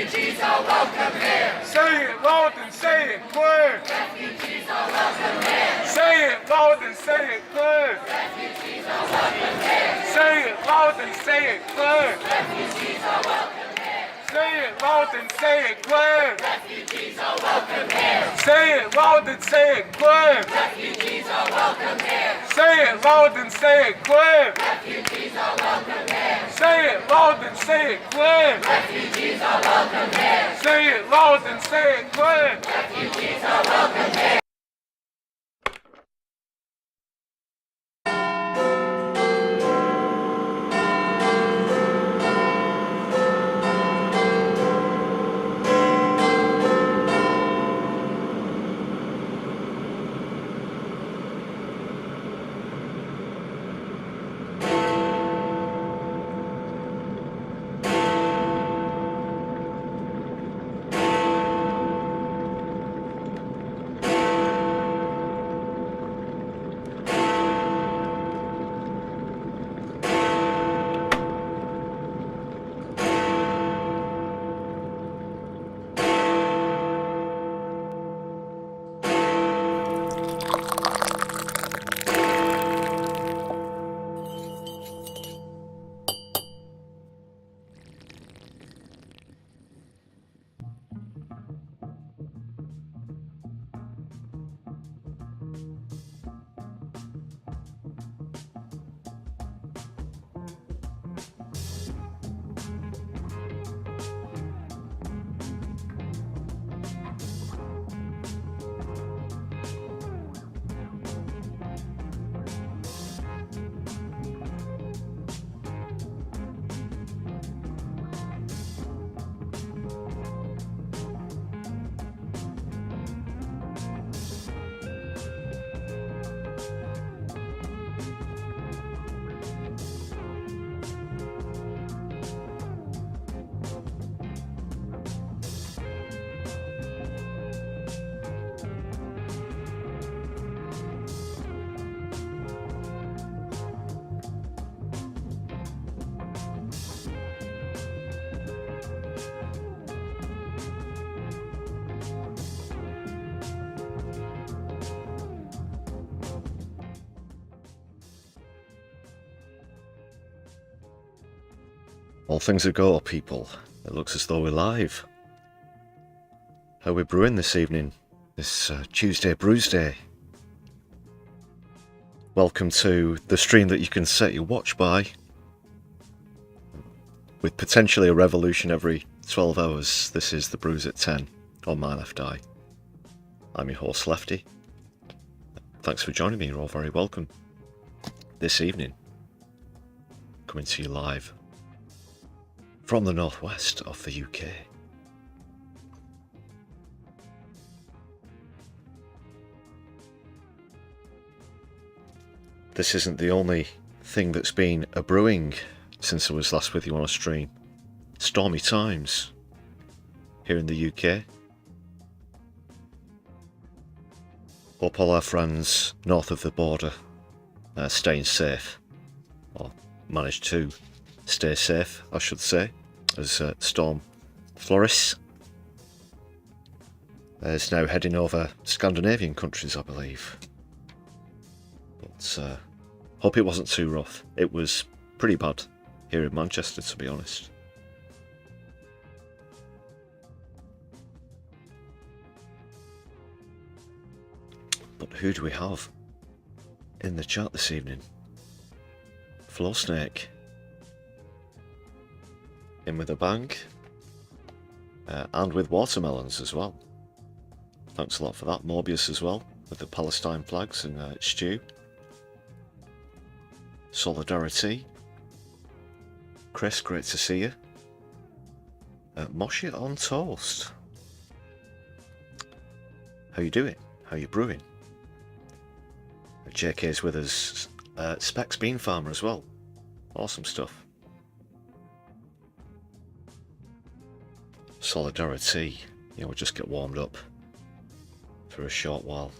Refugees are welcome here. Say it loud and say it clear. Refugees are welcome here. Say it loud and say it clear. Refugees are welcome here. Say it loud and say it clear. Refugees are welcome here. Say it loud and say it clear. Refugees are welcome here. Say it loud and say it clear. Refugees are welcome here. Say it loud and say it clear. Refugees are welcome here. Say it loud and say it clear. Refugees are welcome here. Say it loud and say it clear. Refugees are welcome here. All things a go, people. It looks as though we're live. How are we brewing this evening? This Tuesday Brews Day. Welcome to the stream that you can set your watch by, with potentially a revolution every 12 hours. This is the Brews at 10 on my left eye. I'm your host, Lefty. Thanks for joining me. You're all very welcome. This evening, coming to you live from the northwest of the UK. This isn't the only thing that's been a brewing since I was last with you on a stream. Stormy times here in the UK. Hope all our friends north of the border are staying safe, or managed to stay safe, I should say, as storm flourishes. It's now heading over Scandinavian countries, I believe. But hope it wasn't too rough. It was pretty bad here in Manchester, to be honest. But who do we have in the chat this evening? Flow Snake in with a bang, and with watermelons as well. Thanks a lot for that. Morbius as well, with the Palestine flags and stew. Solidari-Tea. Chris, great to see you. Mosh it on toast. How you doing? How you brewing? JK's with us. Specs Bean Farmer as well. Awesome stuff. Solidari-Tea. Yeah, we'll just get warmed up for a short while.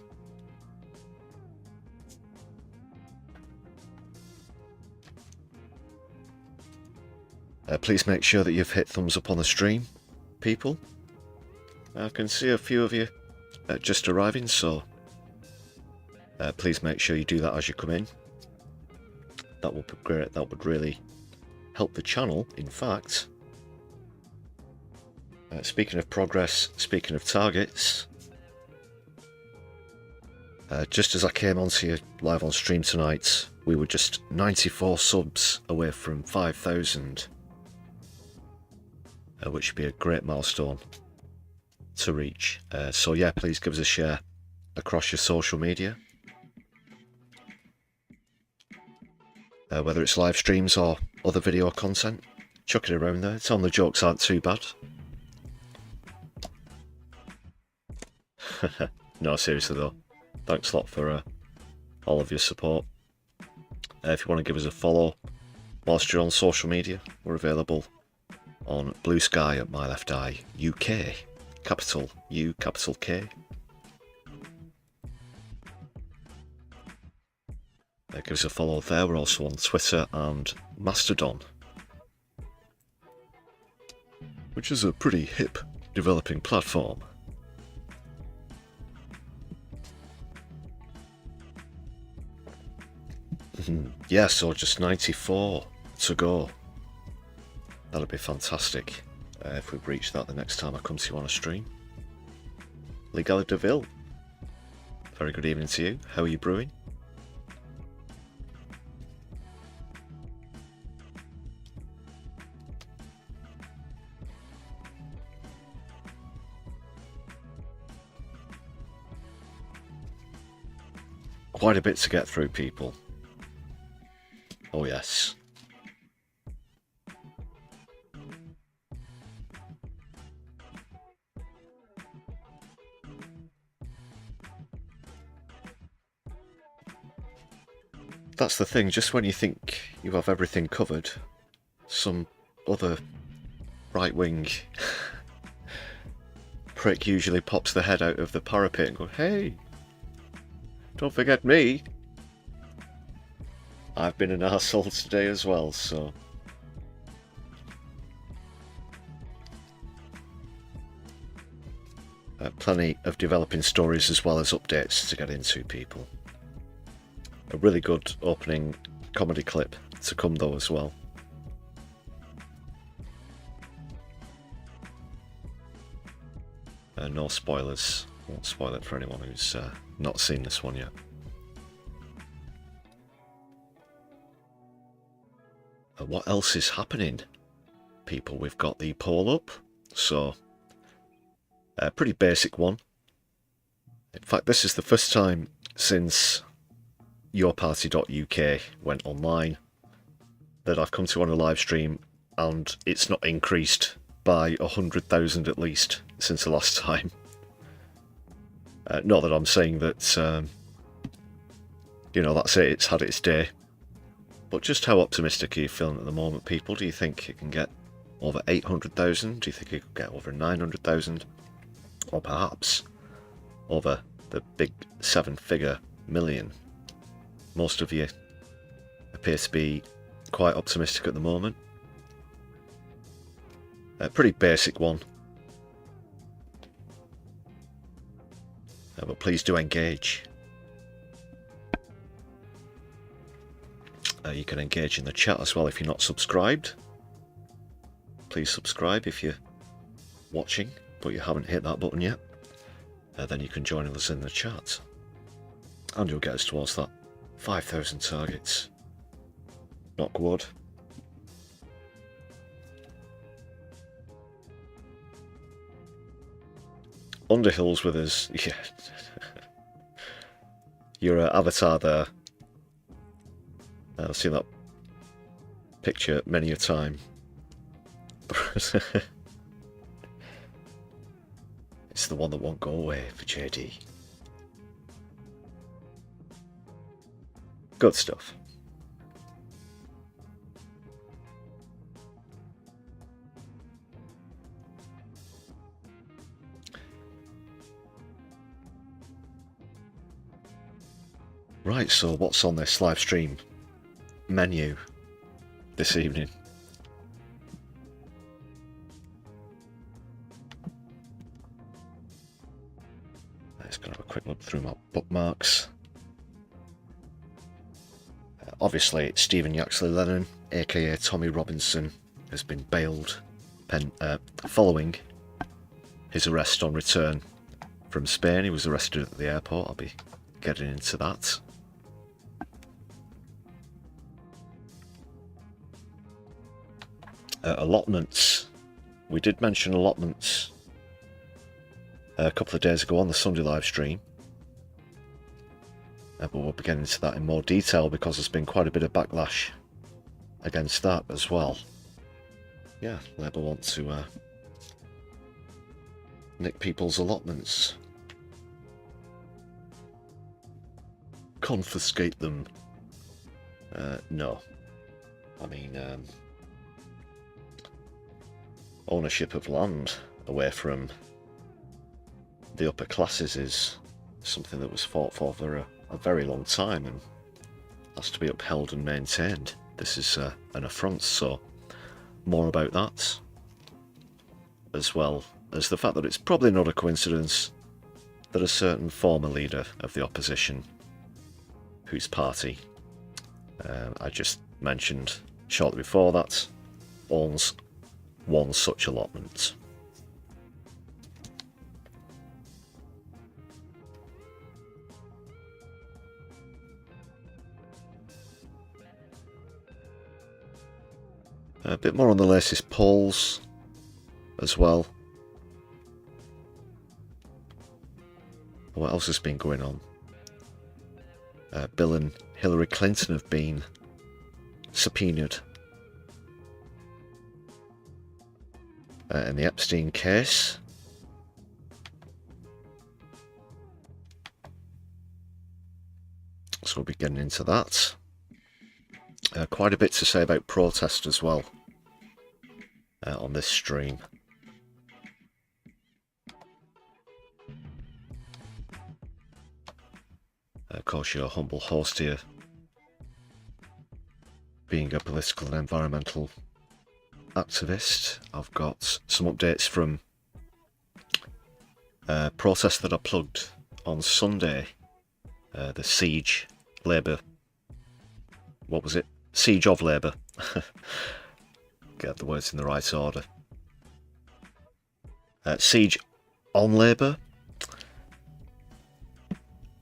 Please make sure that you've hit thumbs up on the stream. people. I can see a few of you just arriving, so please make sure you do that as you come in. That would be great. That would really help the channel, in fact. Speaking of progress, speaking of targets, just as I came onto you live on stream tonight, we were just 94 subs away from 5,000, which would be a great milestone to reach. So yeah, please give us a share across your social media, whether it's live streams or other video content. Chuck it around there. Tell them the jokes aren't too bad. No, seriously though, thanks a lot for all of your support. If you want to give us a follow whilst you're on social media, we're available on Blue Sky at My Left Eye UK, capital U, capital K. Give us a follow there. We're also on Twitter and Mastodon, which is a pretty hip developing platform. Yeah, so just 94 to go. That'll be fantastic if we reach that the next time I come to you on a stream. Legal Deville, very good evening to you. How are you brewing? Quite a bit to get through, people. Oh yes. That's the thing, just when you think you have everything covered, some other right-wing prick usually pops the head out of the parapet and goes, "Hey, don't forget me. I've been an arsehole today as well," so... plenty of developing stories as well as updates to get into, people. A really good opening comedy clip to come though as well. No spoilers. Won't spoil it for anyone who's not seen this one yet. What else is happening, people? We've got the poll up, so a pretty basic one. In fact, this is the first time since yourparty.uk went online that I've come to on a live stream and it's not increased by 100,000 at least since the last time. Not that I'm saying that, you know, that's it, it's had its day. But just how optimistic are you feeling at the moment, people? Do you think it can get over 800,000? Do you think it could get over 900,000? Or perhaps over the big 7-figure million? Most of you appear to be quite optimistic at the moment. A pretty basic one. But please do engage. You can engage in the chat as well if you're not subscribed. Please subscribe if you're watching but you haven't hit that button yet. Then you can join us in the chat. And you'll get us towards that 5,000 targets. Knock wood. Underhill's with us. Yeah. Your avatar there. I've seen that picture many a time. It's the one that won't go away for JD. Good stuff. Right, so what's on this live stream menu this evening? quick look through my bookmarks. Obviously, Stephen Yaxley Lennon, aka Tommy Robinson, has been bailed following his arrest on return from Spain. He was arrested at the airport. I'll be getting into that. Allotments. We did mention allotments a couple of days ago on the Sunday live stream. But we'll be getting into that in more detail because there's been quite a bit of backlash against that as well. Yeah, Labour want to nick people's allotments. Confiscate them. No. I mean, ownership of land away from the upper classes is something that was fought for a very long time and has to be upheld and maintained. This is an affront, so more about that, as well as the fact that it's probably not a coincidence that a certain former leader of the opposition, whose party I just mentioned shortly before that, owns one such allotment. A bit more on the latest polls as well. What else has been going on? Bill and Hillary Clinton have been subpoenaed in the Epstein case. So we'll be getting into that. Quite a bit to say about protest as well on this stream. Of course, your humble host here, being a political and environmental activist. I've got some updates from protests that I plugged on Sunday. The Siege Labour. What was it? Siege of Labour. Get the words in the right order. Siege on Labour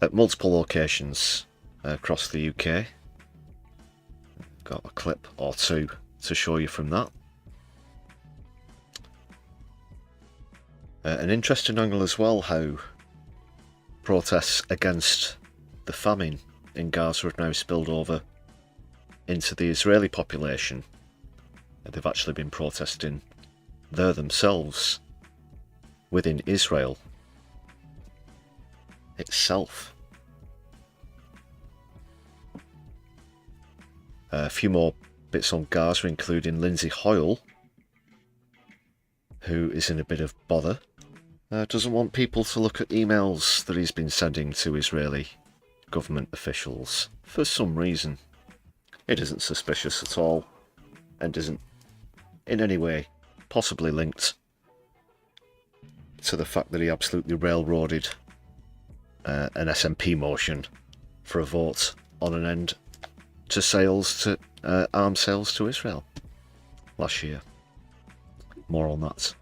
at multiple locations across the UK. Got a clip or two to show you from that. An interesting angle as well, how protests against the famine in Gaza have now spilled over into the Israeli population. They've actually been protesting there themselves within Israel itself. A few more bits on Gaza, including Lindsay Hoyle, who is in a bit of bother. Doesn't want people to look at emails that he's been sending to Israeli government officials for some reason. It isn't suspicious at all, and isn't in any way possibly linked to the fact that he absolutely railroaded an SNP motion for a vote on an end to sales to arms sales to Israel last year. More on that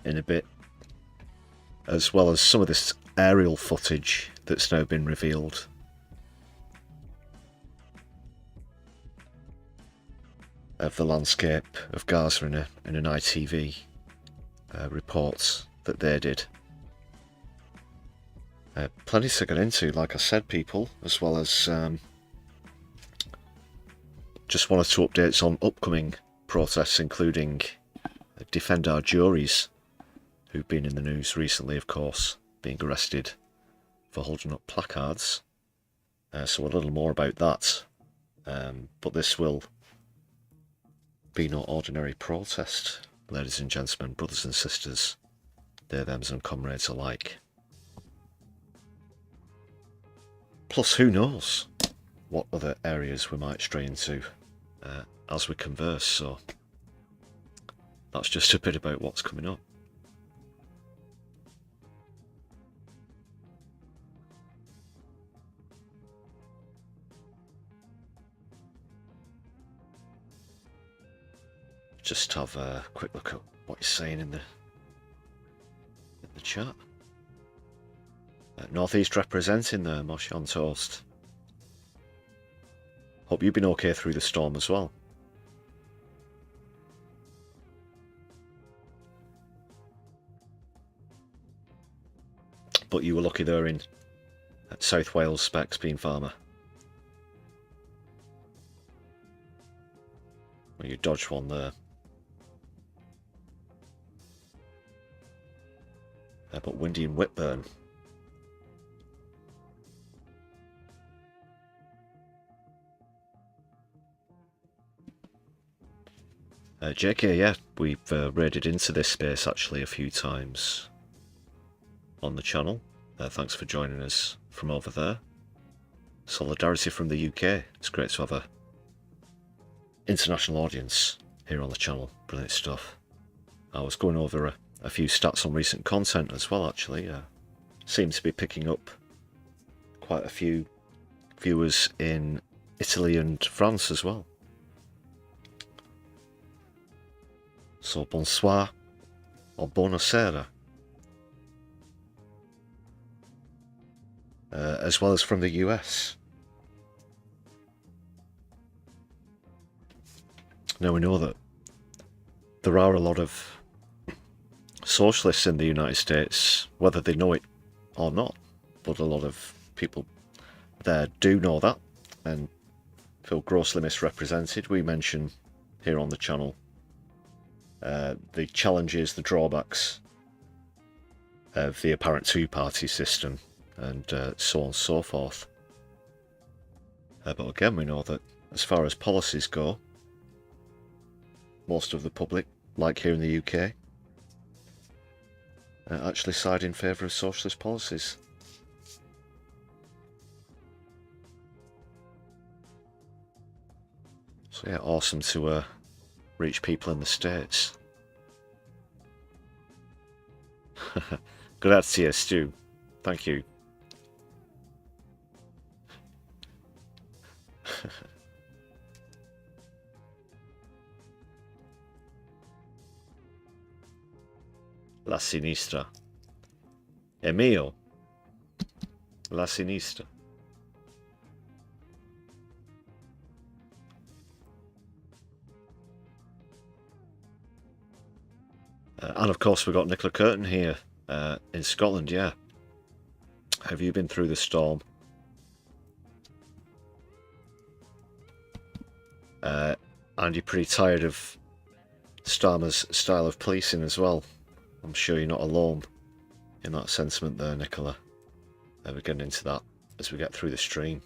in a bit, as well as some of this aerial footage that's now been revealed. Of the landscape of Gaza in an ITV report that they did. Plenty to get into, like I said, people, as well as just one or two updates on upcoming protests, including Defend Our Juries, who've been in the news recently, of course, being arrested for holding up placards. So a little more about that. But this will be no ordinary protest, ladies and gentlemen, brothers and sisters, their thems and comrades alike. Plus, who knows what other areas we might stray into as we converse, so that's just a bit about what's coming up. Just have a quick look at what he's saying in the chat. Northeast representing there, Mosh on toast. Hope you've been okay through the storm as well. But you were lucky there in South Wales, Specs being farmer. Well, you dodged one there. But windy in Whitburn. JK, yeah, we've raided into this space actually a few times on the channel. Thanks for joining us from over there. Solidarity from the UK. It's great to have a international audience here on the channel. Brilliant stuff. I was going over a few stats on recent content as well actually. Seems to be picking up quite a few viewers in Italy and France as well. So bonsoir or buonasera. As well as from the US. Now we know that there are a lot of socialists in the United States, whether they know it or not, but a lot of people there do know that and feel grossly misrepresented. We mention here on the channel the challenges, the drawbacks of the apparent two-party system and so on and so forth. But again, we know that as far as policies go, most of the public, like here in the UK, actually side in favour of socialist policies. So yeah, awesome to reach people in the States. Grazie, Stu. Thank you. La sinistra. È mio. La sinistra. And of course we've got Nicola Curtin here in Scotland, yeah. Have you been through the storm? And you're pretty tired of Starmer's style of policing as well. I'm sure you're not alone in that sentiment there, Nicola. We're getting into that as we get through the stream.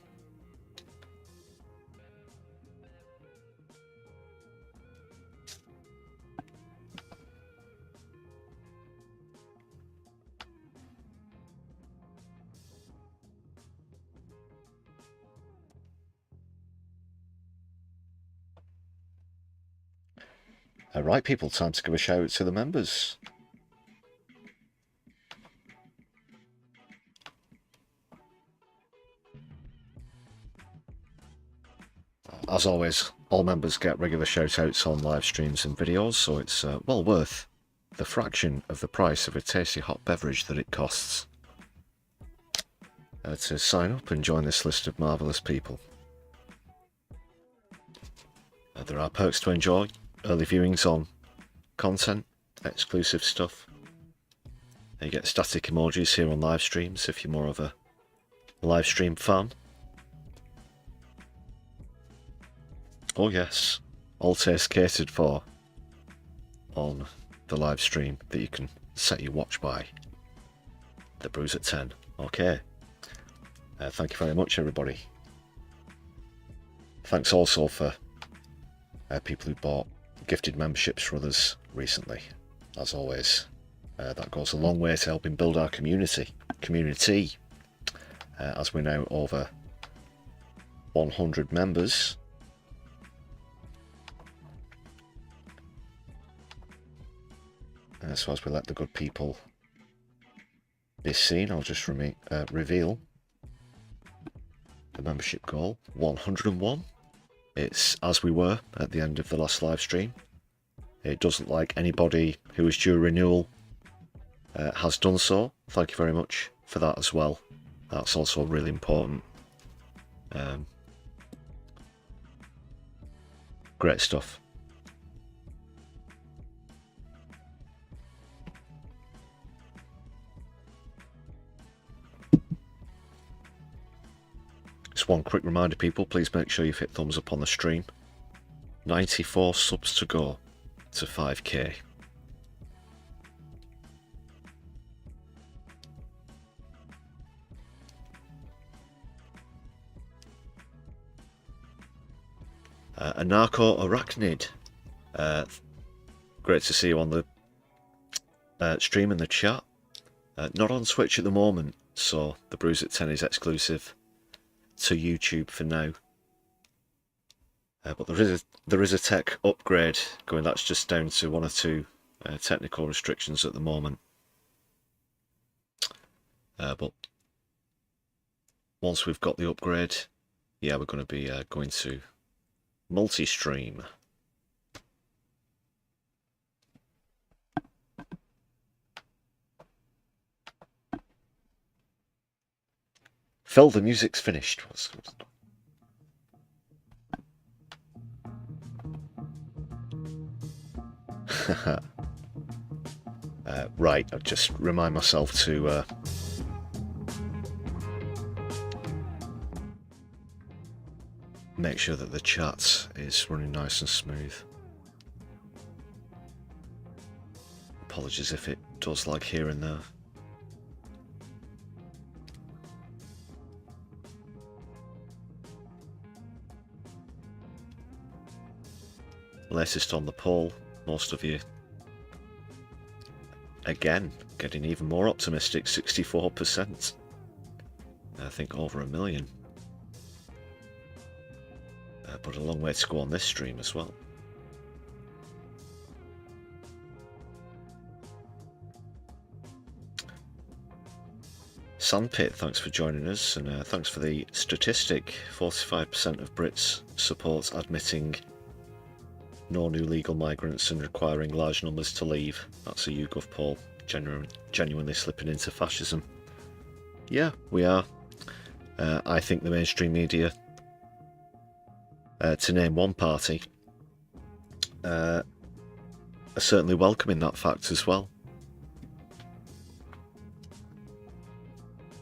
Right, people, time to give a shout out to the members. As always, all members get regular shout outs on live streams and videos, so it's well worth the fraction of the price of a tasty hot beverage that it costs to sign up and join this list of marvellous people. There are perks to enjoy, early viewings on content, exclusive stuff. You get static emojis here on live streams if you're more of a live stream fan. Oh yes, all tastes catered for on the live stream that you can set your watch by. The Brews at 10. Okay. Thank you very much, everybody. Thanks also for people who bought gifted memberships for others recently. As always, that goes a long way to helping build our community. As we're now over 100 members. So as we let the good people be seen, I'll just reveal the membership goal, 101. It's as we were at the end of the last live stream, It doesn't like anybody who is due renewal has done so. Thank you very much for that as well. That's also really important. Great stuff. Just one quick reminder, people, please make sure you've hit thumbs up on the stream. 94 subs to go to 5k. Anarcho Arachnid, great to see you on the stream in the chat. Not on Twitch at the moment, so the Brews at 10 is exclusive to YouTube for now. But there is a tech upgrade going. That's just down to 1 or 2 technical restrictions at the moment. But once we've got the upgrade, yeah, we're going to be going to multi-stream. Phil, the music's finished. Right, I'll just remind myself to make sure that the chat is running nice and smooth. Apologies if it does lag here and there. Latest on the poll, most of you again getting even more optimistic, 64%. I think over 1 million. But a long way to go on this stream as well. Sandpit, thanks for joining us, and thanks for the statistic. 45% of Brits support admitting no new legal migrants and requiring large numbers to leave. That's a YouGov poll. Genuinely slipping into fascism. Yeah, we are. I think the mainstream media, to name one party, are certainly welcoming that fact as well.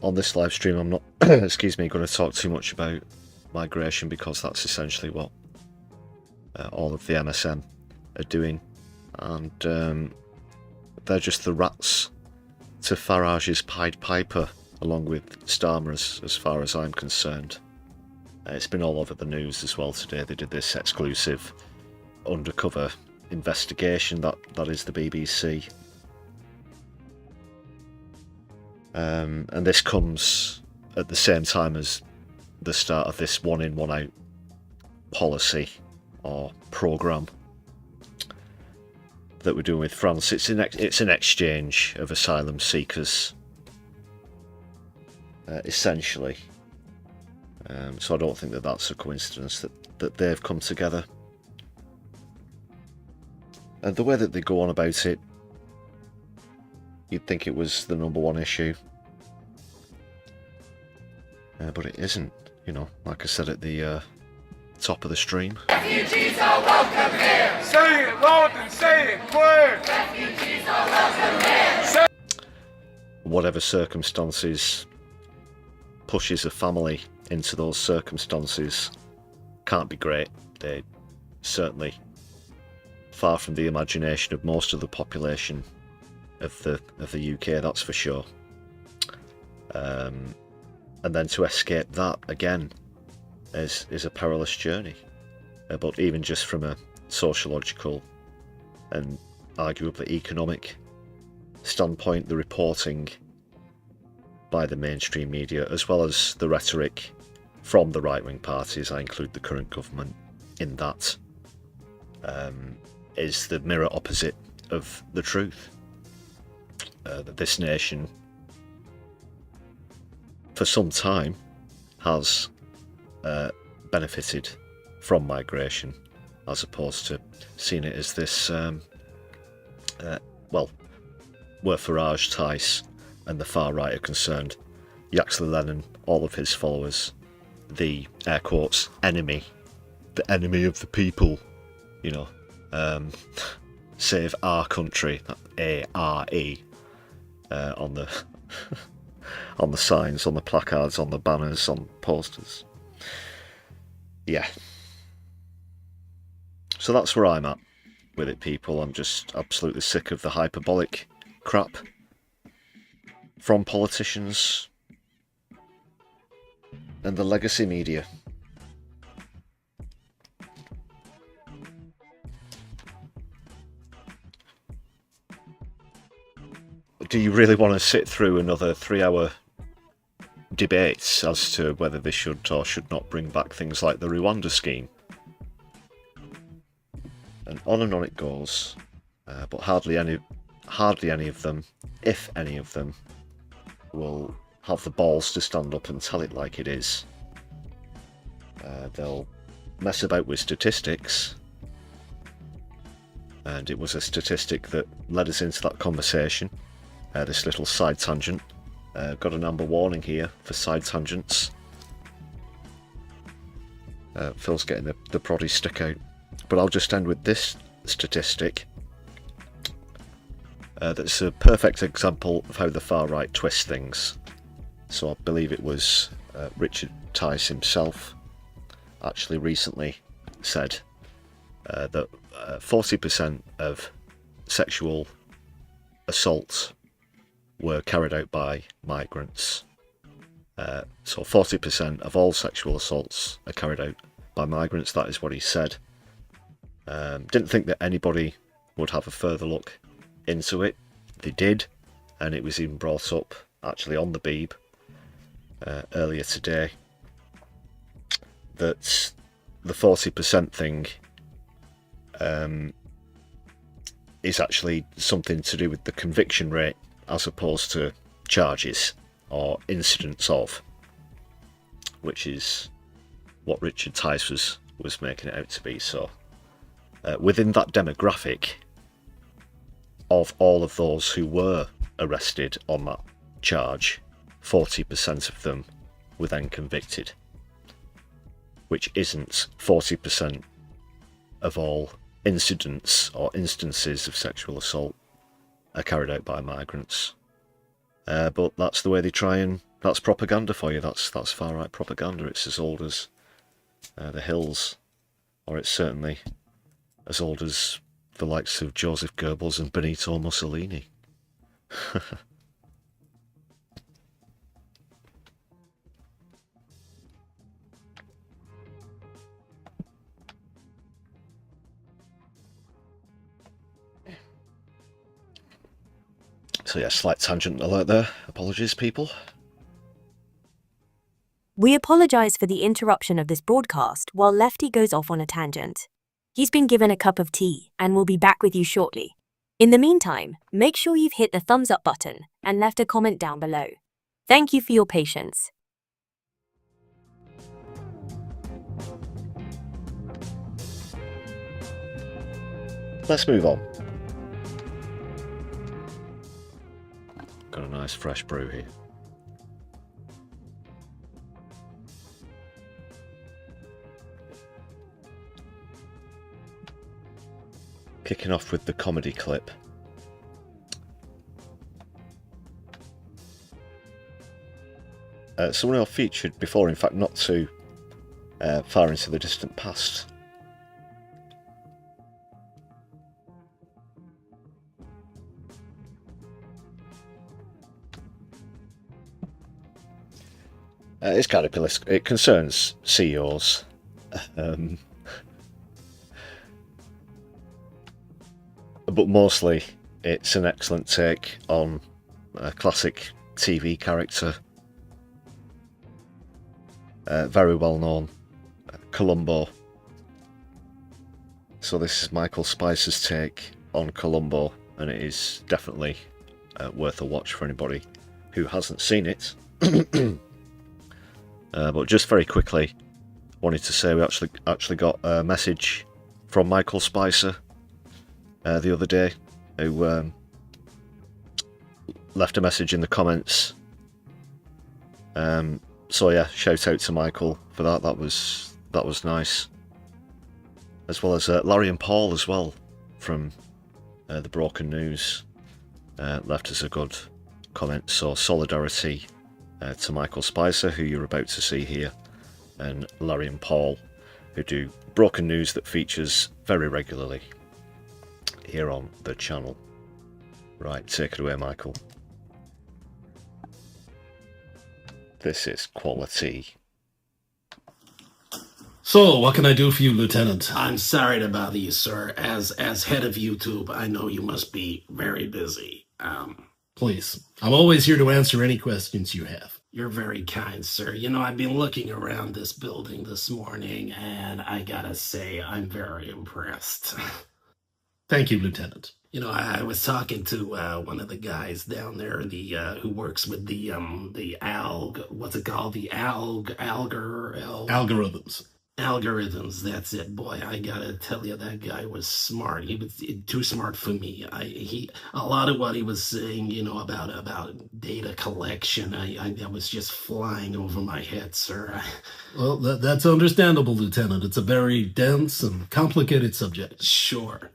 On this live stream, I'm not, excuse me, going to talk too much about migration, because that's essentially what all of the MSM are doing, and they're just the rats to Farage's Pied Piper, along with Starmer, as far as I'm concerned. It's been all over the news as well today. They did this exclusive undercover investigation, that is the BBC. And this comes at the same time as the start of this one in, one out policy or programme that we're doing with France. It's an exchange of asylum seekers, essentially. So I don't think that that's a coincidence that they've come together. And the way that they go on about it, you'd think it was the #1 issue. But it isn't, you know, like I said at the top of the stream. Refugees are welcome here. Say it loud and say it clear. Refugees are welcome here. Whatever circumstances pushes a family into those circumstances can't be great. They're certainly far from the imagination of most of the population of the UK, that's for sure. And then to escape that again is a perilous journey. But even just from a sociological and arguably economic standpoint, the reporting by the mainstream media, as well as the rhetoric from the right-wing parties, I include the current government in that, is the mirror opposite of the truth. That this nation, for some time, has benefited from migration, as opposed to seeing it as this well, where Farage, Tice, and the far right are concerned, Yaxley Lennon, all of his followers, the air quotes enemy, the enemy of the people, you know, save our country, ARE, on the on the signs, on the placards, on the banners, on posters. Yeah. So that's where I'm at with it, people. I'm just absolutely sick of the hyperbolic crap from politicians and the legacy media. Do you really want to sit through another 3-hour debates as to whether they should or should not bring back things like the Rwanda scheme? And on it goes, but hardly any of them, if any of them, will have the balls to stand up and tell it like it is. They'll mess about with statistics, and it was a statistic that led us into that conversation. This little side tangent. Got an amber warning here for side tangents. Phil's getting the proddy stick out. But I'll just end with this statistic. That's a perfect example of how the far right twists things. So I believe it was Richard Tice himself actually recently said that 40% of sexual assaults were carried out by migrants. So 40% of all sexual assaults are carried out by migrants. That is what he said. Didn't think that anybody would have a further look into it. They did, and it was even brought up actually on the Beeb earlier today that the 40% thing is actually something to do with the conviction rate as opposed to charges or incidents of, which is what Richard Tice was making it out to be. So within that demographic of all of those who were arrested on that charge, 40% of them were then convicted, which isn't 40% of all incidents or instances of sexual assault are carried out by migrants. But that's the way they try, and that's propaganda for you. That's far right propaganda. It's as old as the hills, or it's certainly as old as the likes of Joseph Goebbels and Benito Mussolini. So yeah, slight tangent alert there. Apologies, people. We apologize for the interruption of this broadcast while Lefty goes off on a tangent. He's been given a cup of tea and will be back with you shortly. In the meantime, make sure you've hit the thumbs up button and left a comment down below. Thank you for your patience. Let's move on. Got a nice fresh brew here. Kicking off with the comedy clip. Someone else featured before, in fact not too far into the distant past. It's kind of political. It concerns CEOs. But mostly it's an excellent take on a classic TV character. Very well known, Columbo. So this is Michael Spicer's take on Columbo, and it is definitely worth a watch for anybody who hasn't seen it. But just very quickly, wanted to say we actually got a message from Michael Spicer the other day who left a message in the comments. So yeah, shout out to Michael for that. That was nice. As well as Larry and Paul as well from the Broken News left us a good comment. So Solidarity to Michael Spicer, who you're about to see here, and Larry and Paul, who do Broken News that features very regularly here on the channel. Right, take it away, Michael. This is quality. So, what can I do for you, Lieutenant? I'm sorry to bother you, sir. As head of YouTube, I know you must be very busy. Please, I'm always here to answer any questions you have. You're very kind, sir. You know, I've been looking around this building this morning, and I gotta say, I'm very impressed. Thank you, Lieutenant. You know, I was talking to one of the guys down there, who works with the algorithms. Algorithms, that's it. Boy, I gotta tell you, that guy was smart. He was too smart for me. A lot of what he was saying, you know, about data collection, I was just flying over my head, sir. Well, that's understandable, Lieutenant. It's a very dense and complicated subject. Sure.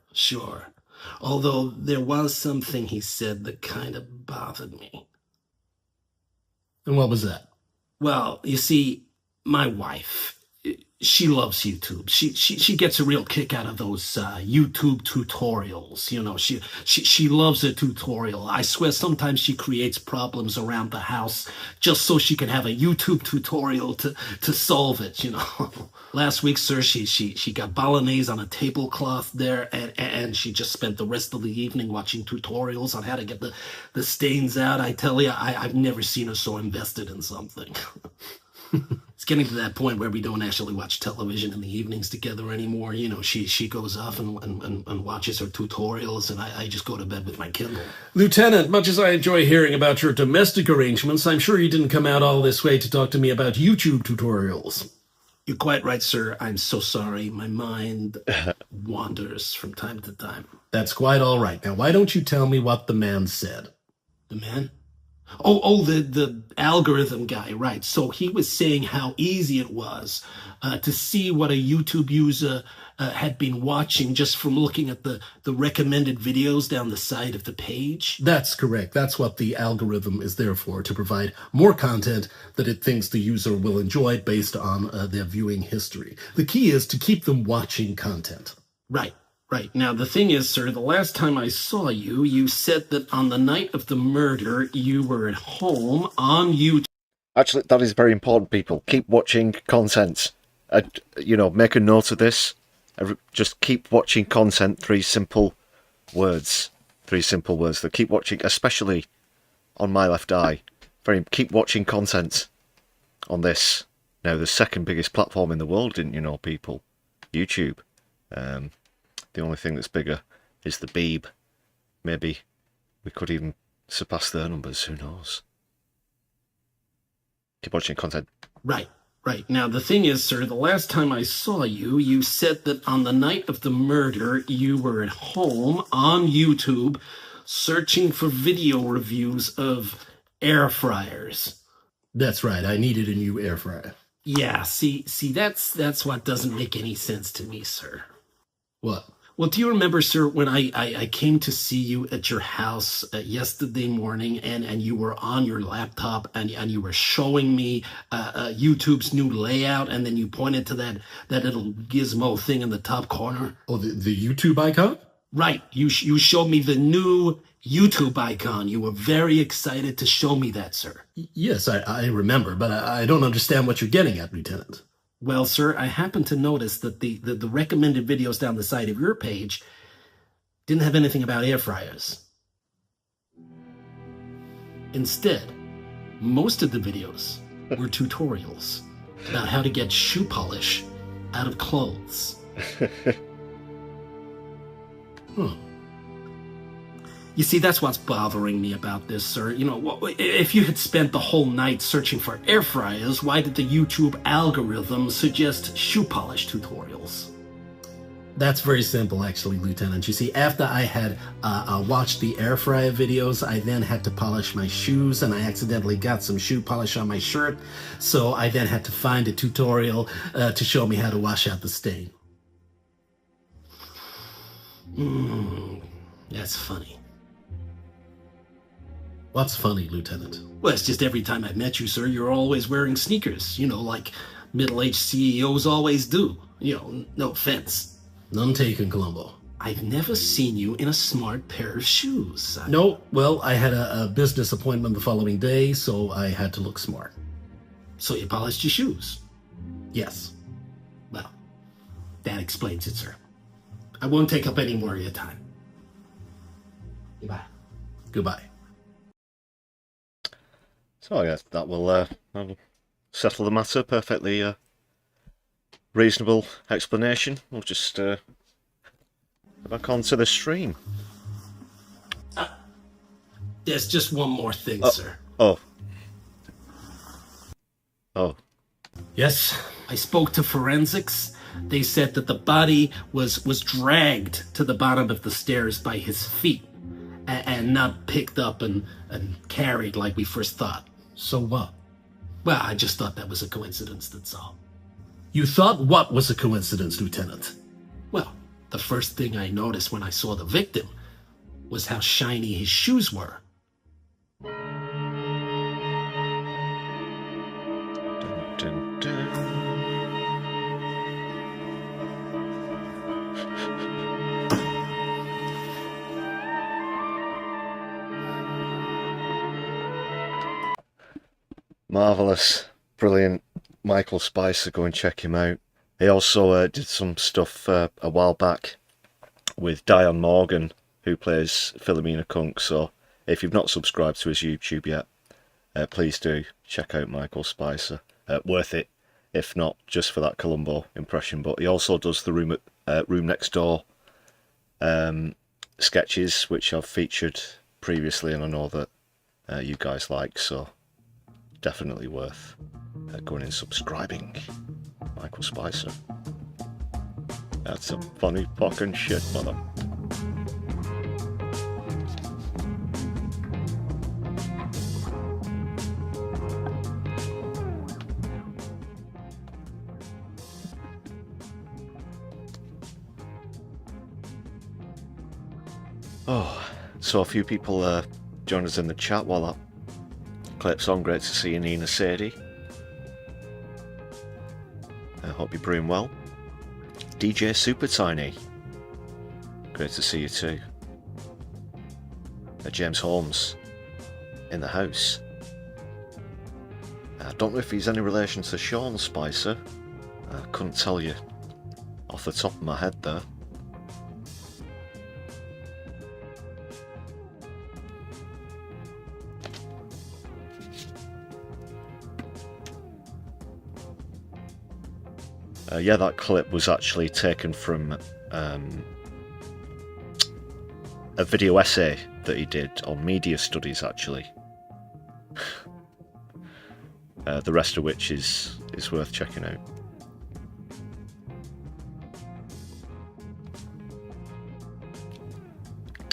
Although there was something he said that kind of bothered me. And what was that? Well, you see, my wife, she loves YouTube. She gets a real kick out of those YouTube tutorials. You know, she loves a tutorial. I swear sometimes she creates problems around the house just so she can have a YouTube tutorial to solve it, you know. Last week, sir, she got bolognese on a tablecloth there, and she just spent the rest of the evening watching tutorials on how to get the stains out. I tell you, I've never seen her so invested in something. It's getting to that point where we don't actually watch television in the evenings together anymore. You know, she goes off and watches her tutorials, and I just go to bed with my Kindle. Lieutenant, much as I enjoy hearing about your domestic arrangements, I'm sure you didn't come out all this way to talk to me about YouTube tutorials. You're quite right, sir. I'm so sorry. My mind wanders from time to time. That's quite all right. Now, why don't you tell me what the man said? The man? Oh, the algorithm guy, right. So he was saying how easy it was to see what a YouTube user had been watching just from looking at the recommended videos down the side of the page. That's correct. That's what the algorithm is there for, to provide more content that it thinks the user will enjoy based on their viewing history. The key is to keep them watching content. Right. Now, the thing is, sir, the last time I saw you, you said that on the night of the murder, you were at home on YouTube. Actually, that is very important, people. Keep watching content. You know, make a note of this. Just keep watching content. 3 simple words. 3 simple words that keep watching, especially on My Left Eye. Keep watching content on this. Now, the second biggest platform in the world, didn't you know, people? YouTube. The only thing that's bigger is the P.O.V. Maybe we could even surpass their numbers, who knows? Keep watching content. Right. Now, the thing is, sir, the last time I saw you, you said that on the night of the murder, you were at home on YouTube searching for video reviews of air fryers. That's right. I needed a new air fryer. Yeah, see, that's what doesn't make any sense to me, sir. What? Well, do you remember, sir, when I came to see you at your house yesterday morning, and you were on your laptop and you were showing me YouTube's new layout, and then you pointed to that little gizmo thing in the top corner? Oh, the YouTube icon? Right. You showed me the new YouTube icon. You were very excited to show me that, sir. Yes, I remember, but I don't understand what you're getting at, Lieutenant. Well, sir, I happened to notice that the recommended videos down the side of your page didn't have anything about air fryers. Instead, most of the videos were tutorials about how to get shoe polish out of clothes. You see, that's what's bothering me about this, sir. You know, if you had spent the whole night searching for air fryers, why did the YouTube algorithm suggest shoe polish tutorials? That's very simple, actually, Lieutenant. You see, after I had watched the air fryer videos, I then had to polish my shoes, and I accidentally got some shoe polish on my shirt, so I then had to find a tutorial to show me how to wash out the stain. That's funny. What's funny, Lieutenant? Well, it's just every time I met you, sir, you're always wearing sneakers, you know, like middle-aged CEOs always do. You know, no offense. None taken, Columbo. I've never seen you in a smart pair of shoes. No, well, I had a business appointment the following day, so I had to look smart. So you polished your shoes? Yes. Well, that explains it, sir. I won't take up any more of your time. Goodbye. Goodbye. So I guess that will that'll settle the matter. Perfectly reasonable explanation. We'll just go back onto the stream. There's just one more thing, sir. Oh. Yes, I spoke to forensics. They said that the body was dragged to the bottom of the stairs by his feet and not picked up and carried like we first thought. So what? Well, I just thought that was a coincidence, that's all. You thought what was a coincidence, Lieutenant? Well, the first thing I noticed when I saw the victim was how shiny his shoes were. Dun, dun, dun. Marvellous, brilliant. Michael Spicer, go and check him out. He also did some stuff a while back with Dion Morgan, who plays Philomena Kunk. So if you've not subscribed to his YouTube yet, please do check out Michael Spicer. Worth it, if not just for that Columbo impression. But he also does the Room Next Door sketches, which I've featured previously, and I know that you guys like. So definitely worth going and subscribing. Michael Spicer. That's a funny fucking shit, mother. Oh, so a few people joined us in the chat while that clip's on. Great to see you, Nina Sadie. I hope you're brewing well. DJ Super Tiny. Great to see you too. James Holmes in the house. I don't know if he's any relation to Sean Spicer. I couldn't tell you off the top of my head there. Yeah, that clip was actually taken from a video essay that he did on media studies, actually. The rest of which is worth checking out.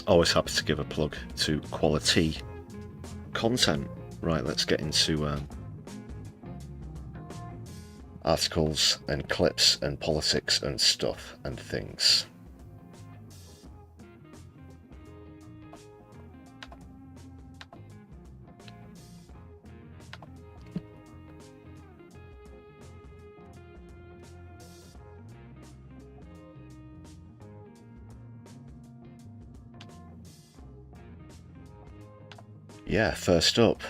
Always happy to give a plug to quality content. Right, let's get into articles and clips and politics and stuff and things. Yeah, first up.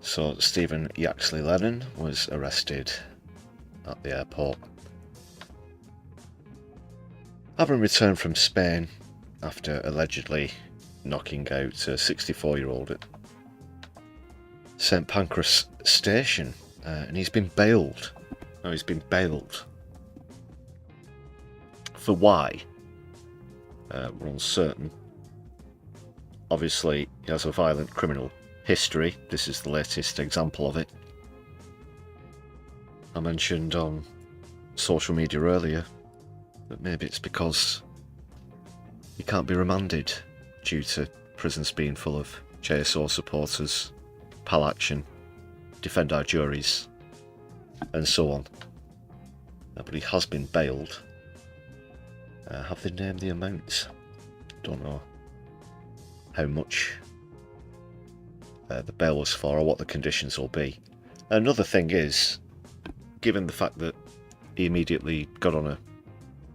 So Stephen Yaxley Lennon was arrested at the airport, having returned from Spain after allegedly knocking out a 64-year-old at St Pancras station, and he's been bailed. No, he's been bailed. For why? We're uncertain. Obviously, he has a violent criminal history. This is the latest example of it. I mentioned on social media earlier that maybe it's because he can't be remanded due to prisons being full of JSO supporters, PAL action, defend our juries, and so on. But he has been bailed. Have they named the amount? Don't know how much the bail was for or what the conditions will be. Another thing is, given the fact that he immediately got on a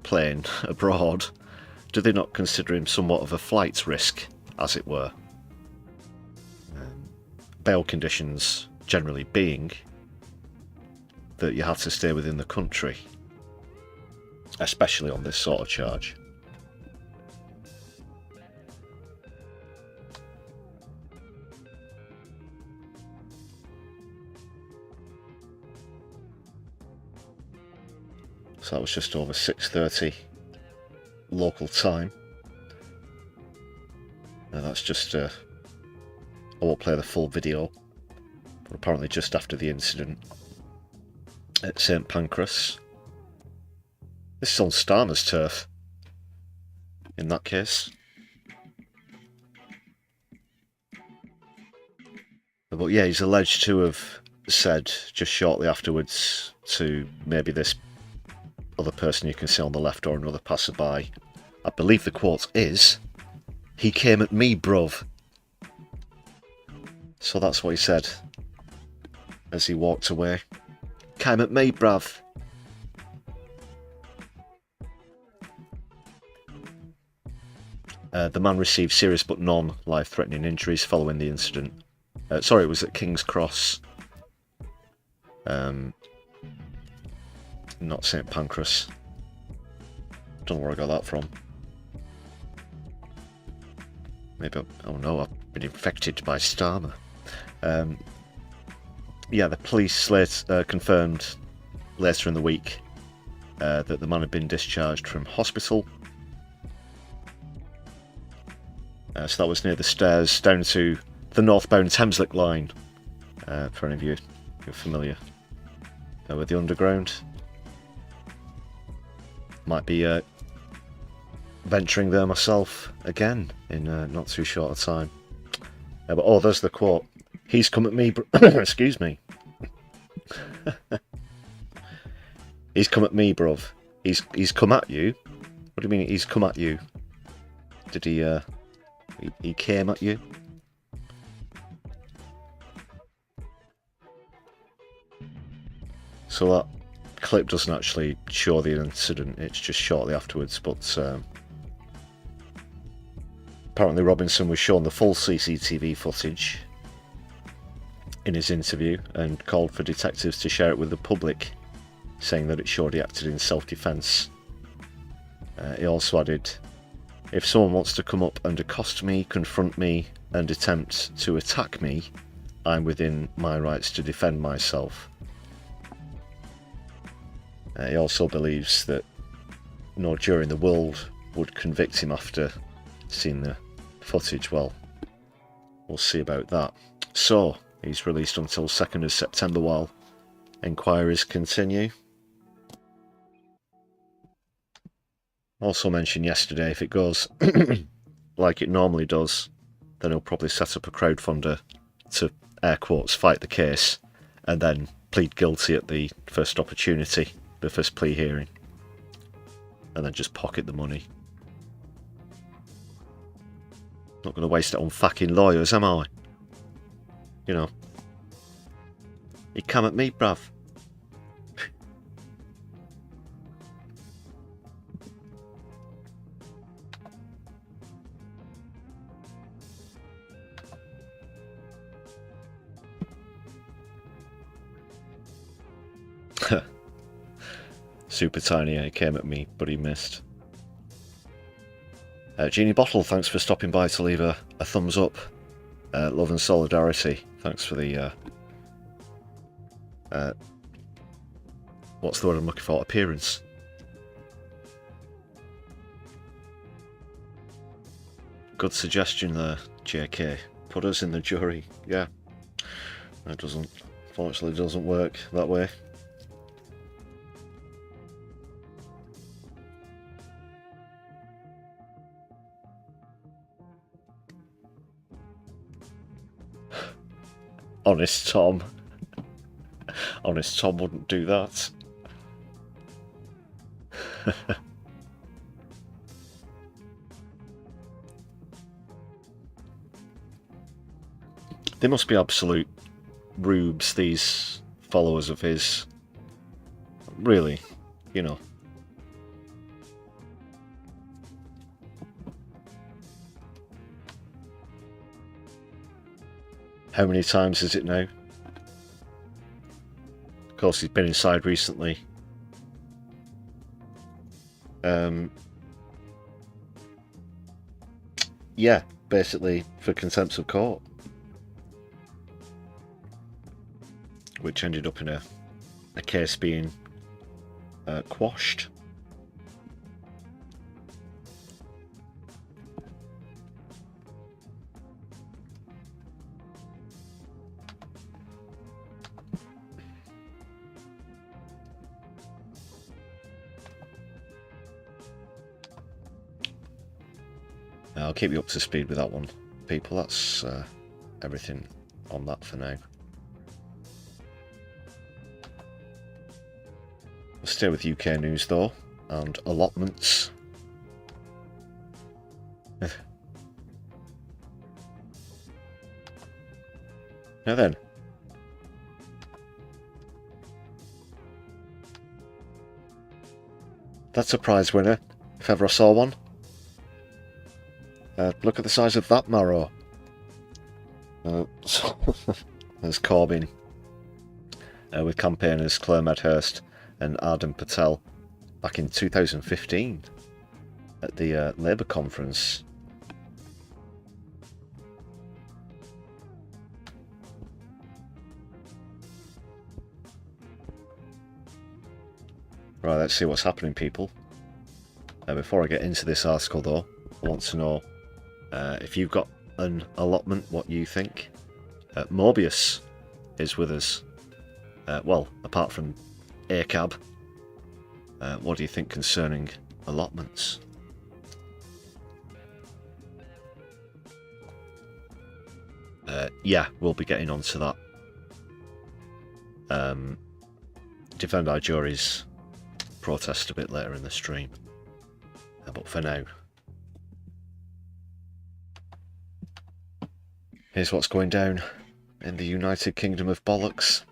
plane abroad, do they not consider him somewhat of a flight risk, as it were? Bail conditions generally being that you have to stay within the country, especially on this sort of charge. So that was just over 6:30 local time. Now that's just I won't play the full video, but apparently just after the incident at St Pancras. This is on Starmer's turf in that case. But yeah, he's alleged to have said just shortly afterwards to maybe this other person you can see on the left or another passerby, I believe the quote is, "He came at me, bruv." So that's what he said as he walked away. "Came at me, bruv." The man received serious but non-life-threatening injuries following the incident. Sorry, it was at King's Cross. Not St Pancras. Don't know where I got that from. Maybe, oh no, I've been infected by Starmer. Yeah, the police confirmed later in the week that the man had been discharged from hospital. So that was near the stairs down to the northbound Thameslink line, for any of you who are familiar with the underground. Might be venturing there myself again in not too short a time. But oh, there's the quote. "He's come at me, excuse me. He's come at me, bruv. He's come at you? What do you mean he's come at you? Did he came at you?" So that clip doesn't actually show the incident, it's just shortly afterwards, but apparently Robinson was shown the full CCTV footage in his interview and called for detectives to share it with the public, saying that it showed he acted in self-defence. He also added, "If someone wants to come up and accost me, confront me and attempt to attack me, I'm within my rights to defend myself." He also believes that no jury in the world would convict him after seeing the footage. Well, we'll see about that. So, he's released until 2nd of September while inquiries continue. Also mentioned yesterday, if it goes like it normally does, then he'll probably set up a crowdfunder to, air quotes, fight the case, and then plead guilty at the first opportunity, the first plea hearing, and then just pocket the money. Not going to waste it on fucking lawyers, am I? You know. "You come at me, bruv." Super Tiny, he came at me, but he missed. Genie Bottle, thanks for stopping by to leave a thumbs up. Love and Solidarity, thanks for the what's the word I'm looking for? Appearance. Good suggestion there, JK. put us in the jury. Yeah, that doesn't, fortunately, doesn't work that way. Honest Tom. Honest Tom wouldn't do that. They must be absolute rubes, these followers of his. Really, you know. How many times is it now? Of course, he's been inside recently. Yeah, basically for contempt of court. Which ended up in a case being quashed. I'll keep you up to speed with that one, people. That's everything on that for now. We'll stay with UK news though, and allotments. Now then. That's a prize winner, if ever I saw one. Look at the size of that marrow. There's Corbyn, with campaigners Claire Medhurst and Arden Patel back in 2015 at the Labour conference. Right, let's see what's happening, people. Before I get into this article though, I want to know if you've got an allotment, what you think. Morbius is with us. Well, apart from ACAB, what do you think concerning allotments? Yeah, we'll be getting onto that. Defend our jury's protest a bit later in the stream. But for now, here's what's going down in the United Kingdom of Bollocks.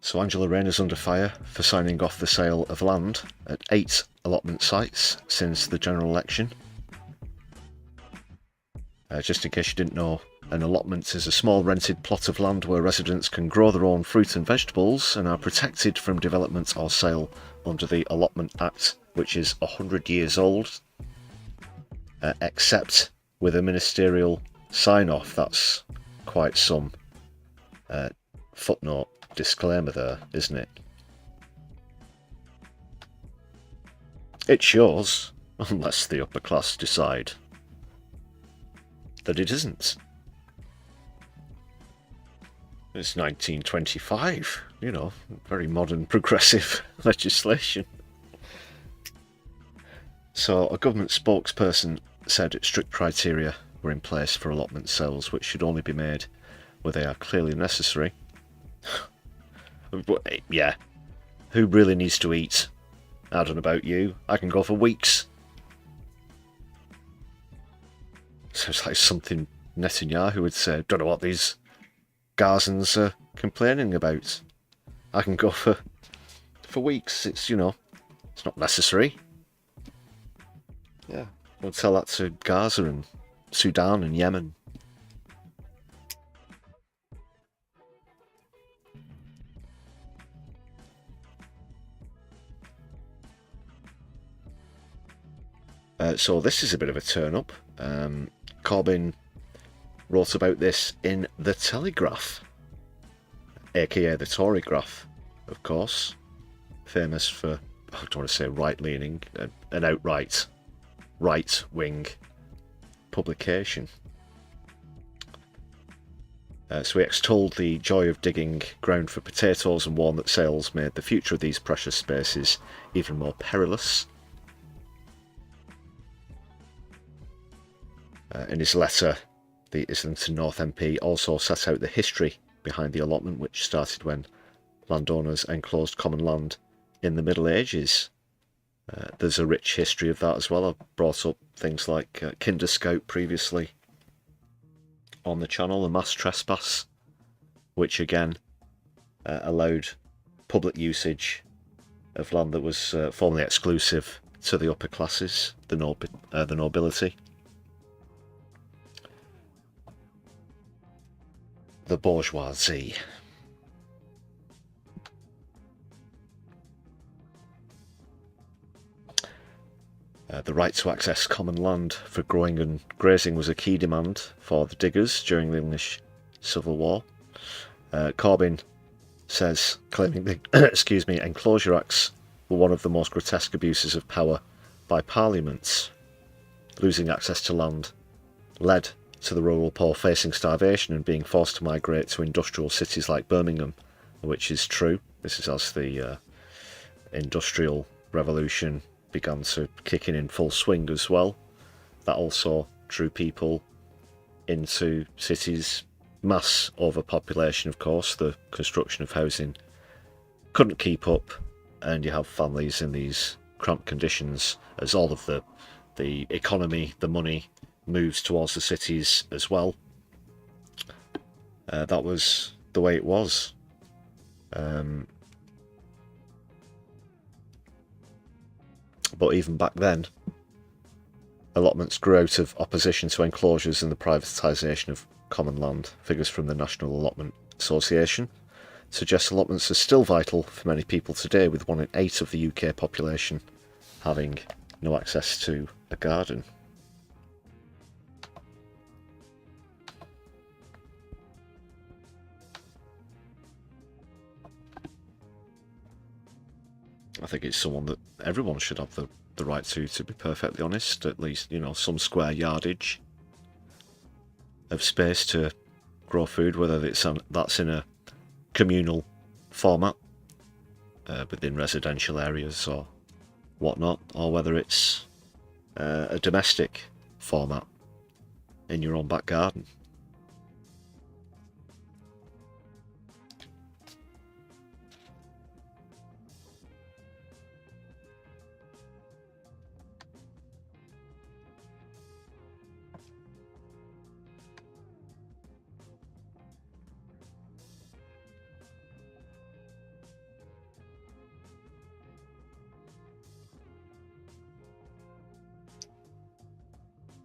So Angela Rayner's under fire for signing off the sale of land at 8 allotment sites since the general election. Just in case you didn't know, an allotment is a small rented plot of land where residents can grow their own fruit and vegetables and are protected from development or sale under the Allotment Act, which is 100 years old, except with a ministerial sign-off. That's quite some footnote disclaimer there, isn't it? It's yours, unless the upper class decide that it isn't. It's 1925, you know, very modern progressive legislation. So a government spokesperson said strict criteria were in place for allotment sales, which should only be made where they are clearly necessary. Yeah, who really needs to eat? I don't know about you, I can go for weeks. Sounds like something Netanyahu would say. Don't know what these Gazans are complaining about. I can go for weeks. It's, you know, it's not necessary. Yeah, we'll tell that to Gaza and Sudan and Yemen. So this is a bit of a turn-up. Corbyn wrote about this in The Telegraph, aka the Tory Graph, of course. Famous for, I don't want to say right-leaning, an outright right-wing publication. So he extolled the joy of digging ground for potatoes and warned that sales made the future of these precious spaces even more perilous. In his letter, the Islington North MP also set out the history behind the allotment, which started when landowners enclosed common land in the Middle Ages. There's a rich history of that as well. I've brought up things like Kinder Scout previously on the channel, the mass trespass, which again allowed public usage of land that was formerly exclusive to the upper classes, the nobility. The bourgeoisie. The right to access common land for growing and grazing was a key demand for the diggers during the English Civil War. Corbyn says, claiming the Enclosure Acts were one of the most grotesque abuses of power by Parliament. Losing access to land led to the rural poor facing starvation and being forced to migrate to industrial cities like Birmingham, which is true. This is as the Industrial Revolution began to kick in full swing as well. That also drew people into cities. Mass overpopulation, of course. The construction of housing couldn't keep up, and you have families in these cramped conditions as all of the economy, the money, moves towards the cities as well. That was the way it was. But even back then, allotments grew out of opposition to enclosures and the privatisation of common land. Figures from the National Allotment Association suggest allotments are still vital for many people today, with 1 in 8 of the UK population having no access to a garden. I think it's someone that everyone should have the right to be perfectly honest. At least, you know, some square yardage of space to grow food, whether that's in a communal format within residential areas or whatnot, or whether it's a domestic format in your own back garden.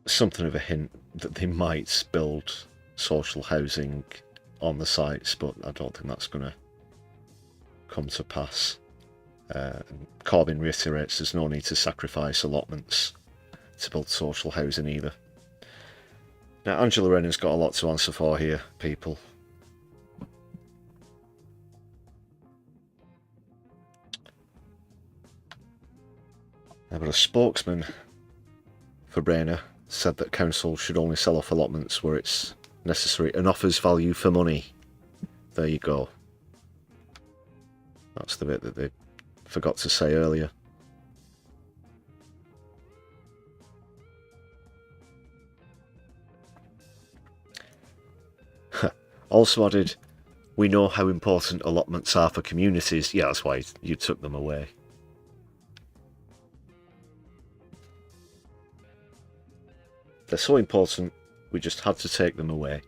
Something of a hint that they might build social housing on the sites, but I don't think that's going to come to pass. Corbyn reiterates there's no need to sacrifice allotments to build social housing either. Now, Angela Rayner's got a lot to answer for here, people. But a spokesman for Rayner said that council should only sell off allotments where it's necessary and offers value for money. There you go. That's the bit that they forgot to say earlier. Also added, we know how important allotments are for communities. Yeah, that's why you took them away. They're so important, we just had to take them away.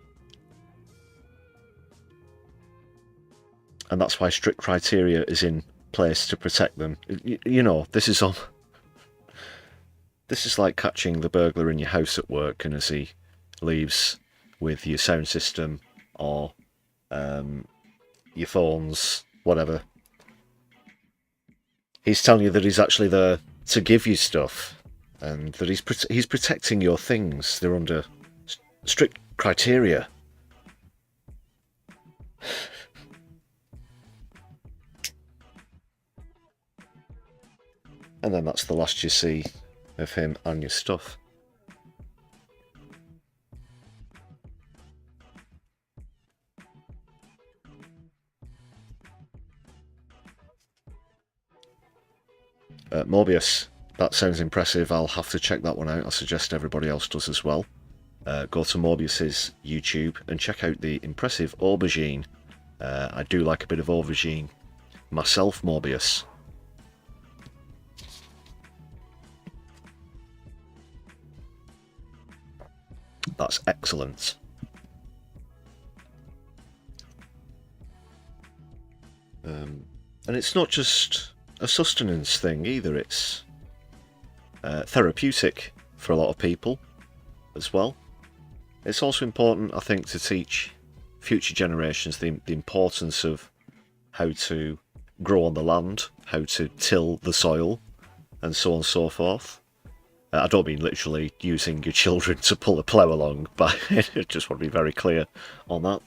And that's why strict criteria is in place to protect them. You know, this is like catching the burglar in your house at work, and as he leaves with your sound system or your phones, whatever, he's telling you that he's actually there to give you stuff. And that he's protecting your things. They're under strict criteria. And then that's the last you see of him and your stuff. Morbius, that sounds impressive. I'll have to check that one out. I suggest everybody else does as well. Go to Morbius's YouTube and check out the impressive aubergine. I do like a bit of aubergine myself, Morbius. That's excellent. And it's not just a sustenance thing either, it's therapeutic for a lot of people as well. It's also important, I think, to teach future generations the importance of how to grow on the land, how to till the soil, and so on and so forth. I don't mean literally using your children to pull a plough along, but I just want to be very clear on that.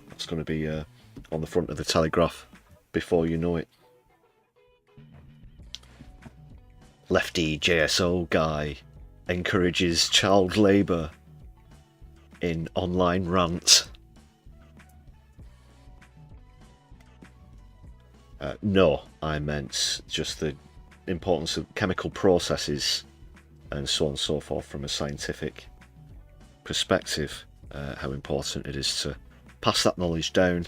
That's going to be on the front of the Telegraph before you know it. Lefty JSO guy encourages child labour in online rant. No, I meant just the importance of chemical processes and so on and so forth from a scientific perspective, how important it is to pass that knowledge down.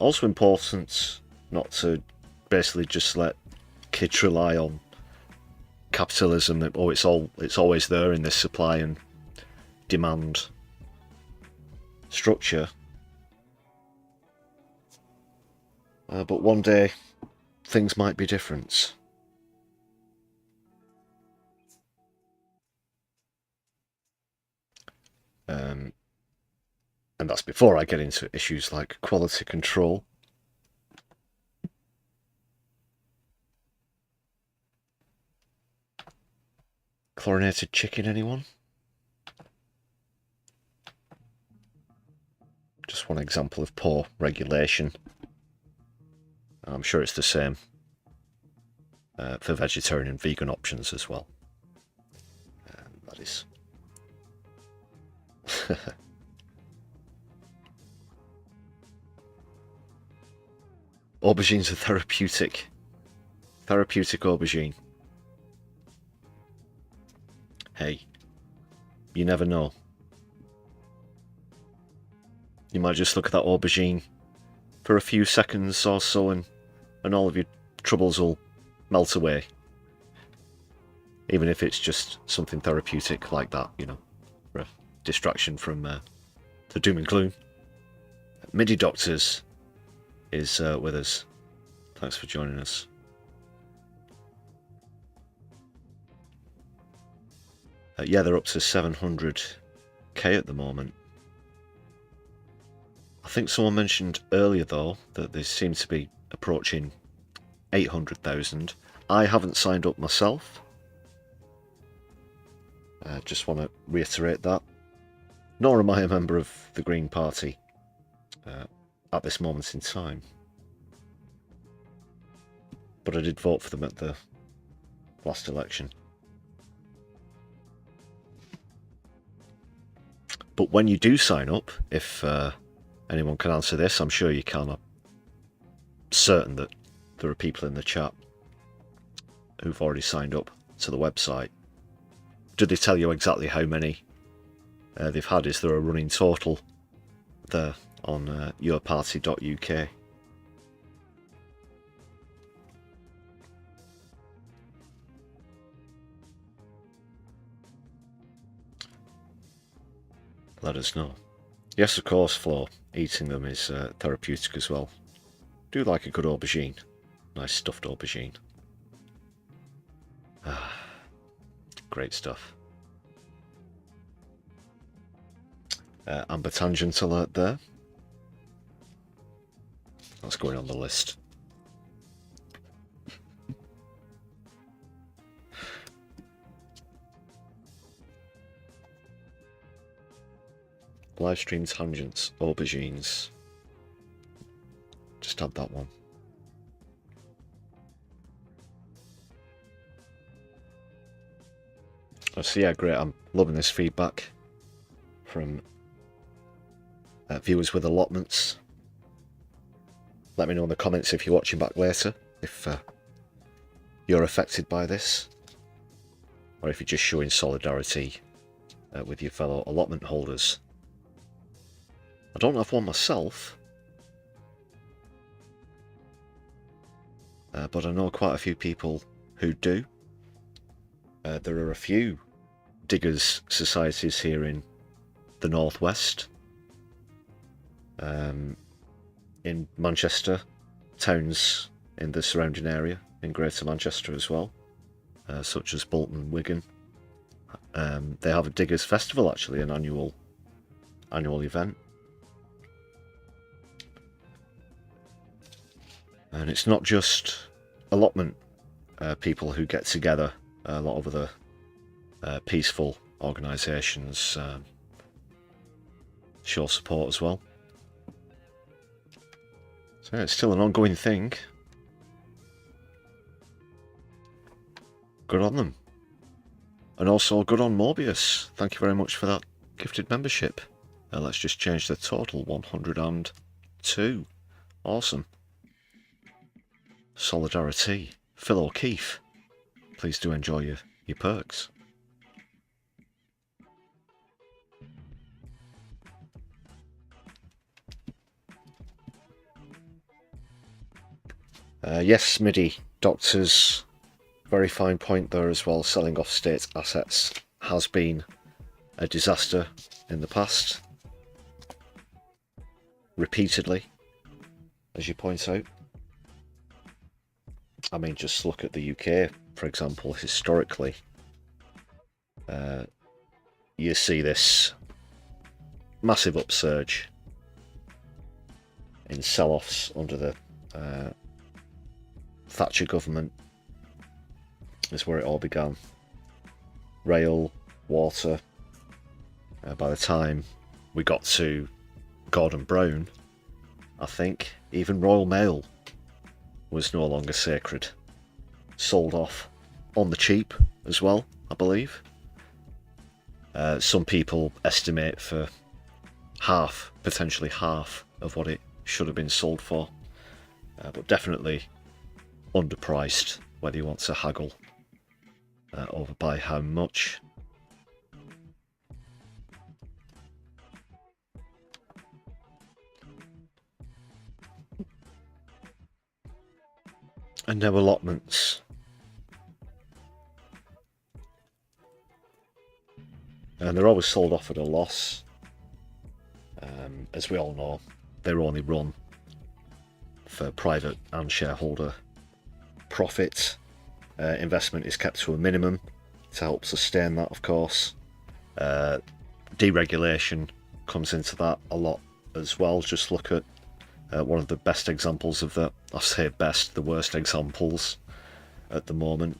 Also important not to basically just let kids rely on capitalism, that it's always there in this supply and demand structure. But one day things might be different. And that's before I get into issues like quality control. Chlorinated chicken, anyone? Just one example of poor regulation. I'm sure it's the same for vegetarian and vegan options as well. That is... Aubergines are therapeutic. Therapeutic aubergine. Hey, you never know. You might just look at that aubergine for a few seconds or so and all of your troubles will melt away. Even if it's just something therapeutic like that, you know, for a distraction from the doom and gloom. MIDI Doctors is with us. Thanks for joining us. Yeah, they're up to 700k at the moment. I think someone mentioned earlier though that they seem to be approaching 800,000. I haven't signed up myself. Just want to reiterate that. Nor am I a member of the Green Party at this moment in time. But I did vote for them at the last election. But when you do sign up, if anyone can answer this, I'm sure you can. I'm certain that there are people in the chat who've already signed up to the website. Did they tell you exactly how many they've had? Is there a running total there on yourparty.uk? Let us know. Yes, of course, Flo. Eating them is therapeutic as well. Do like a good aubergine. Nice stuffed aubergine. Great stuff. Amber Tangent alert there. That's going on the list. Livestream tangents, aubergines. Just add that one. So yeah, great. I'm loving this feedback from viewers with allotments. Let me know in the comments if you're watching back later, if you're affected by this, or if you're just showing solidarity with your fellow allotment holders. I don't have one myself, but I know quite a few people who do. There are a few diggers societies here in the northwest, in Manchester, towns in the surrounding area, in Greater Manchester as well, such as Bolton, Wigan. They have a diggers festival, actually, an annual event, and it's not just allotment people who get together. A lot of other peaceful organisations show support as well. So yeah, it's still an ongoing thing. Good on them. And also good on Morbius. Thank you very much for that gifted membership. Let's just change the total, 102. Awesome. Solidari-Tea. Phil O'Keefe. Please do enjoy your perks. Yes, MIDI Doctors, very fine point there as well. Selling off state assets has been a disaster in the past. Repeatedly, as you point out. I mean, just look at the UK, for example, historically. You see this massive upsurge in sell-offs under the Thatcher government. Is where it all began. Rail, water. By the time we got to Gordon Brown, I think even Royal Mail was no longer sacred. Sold off on the cheap as well, I believe. Some people estimate for half, potentially half of what it should have been sold for, but definitely underpriced, whether you want to haggle over by how much. And now allotments. And they're always sold off at a loss. As we all know, they're only run for private and shareholder profit. Investment is kept to a minimum to help sustain that, of course. Deregulation comes into that a lot as well. Just look at one of the best examples of that. I say best, the worst examples at the moment.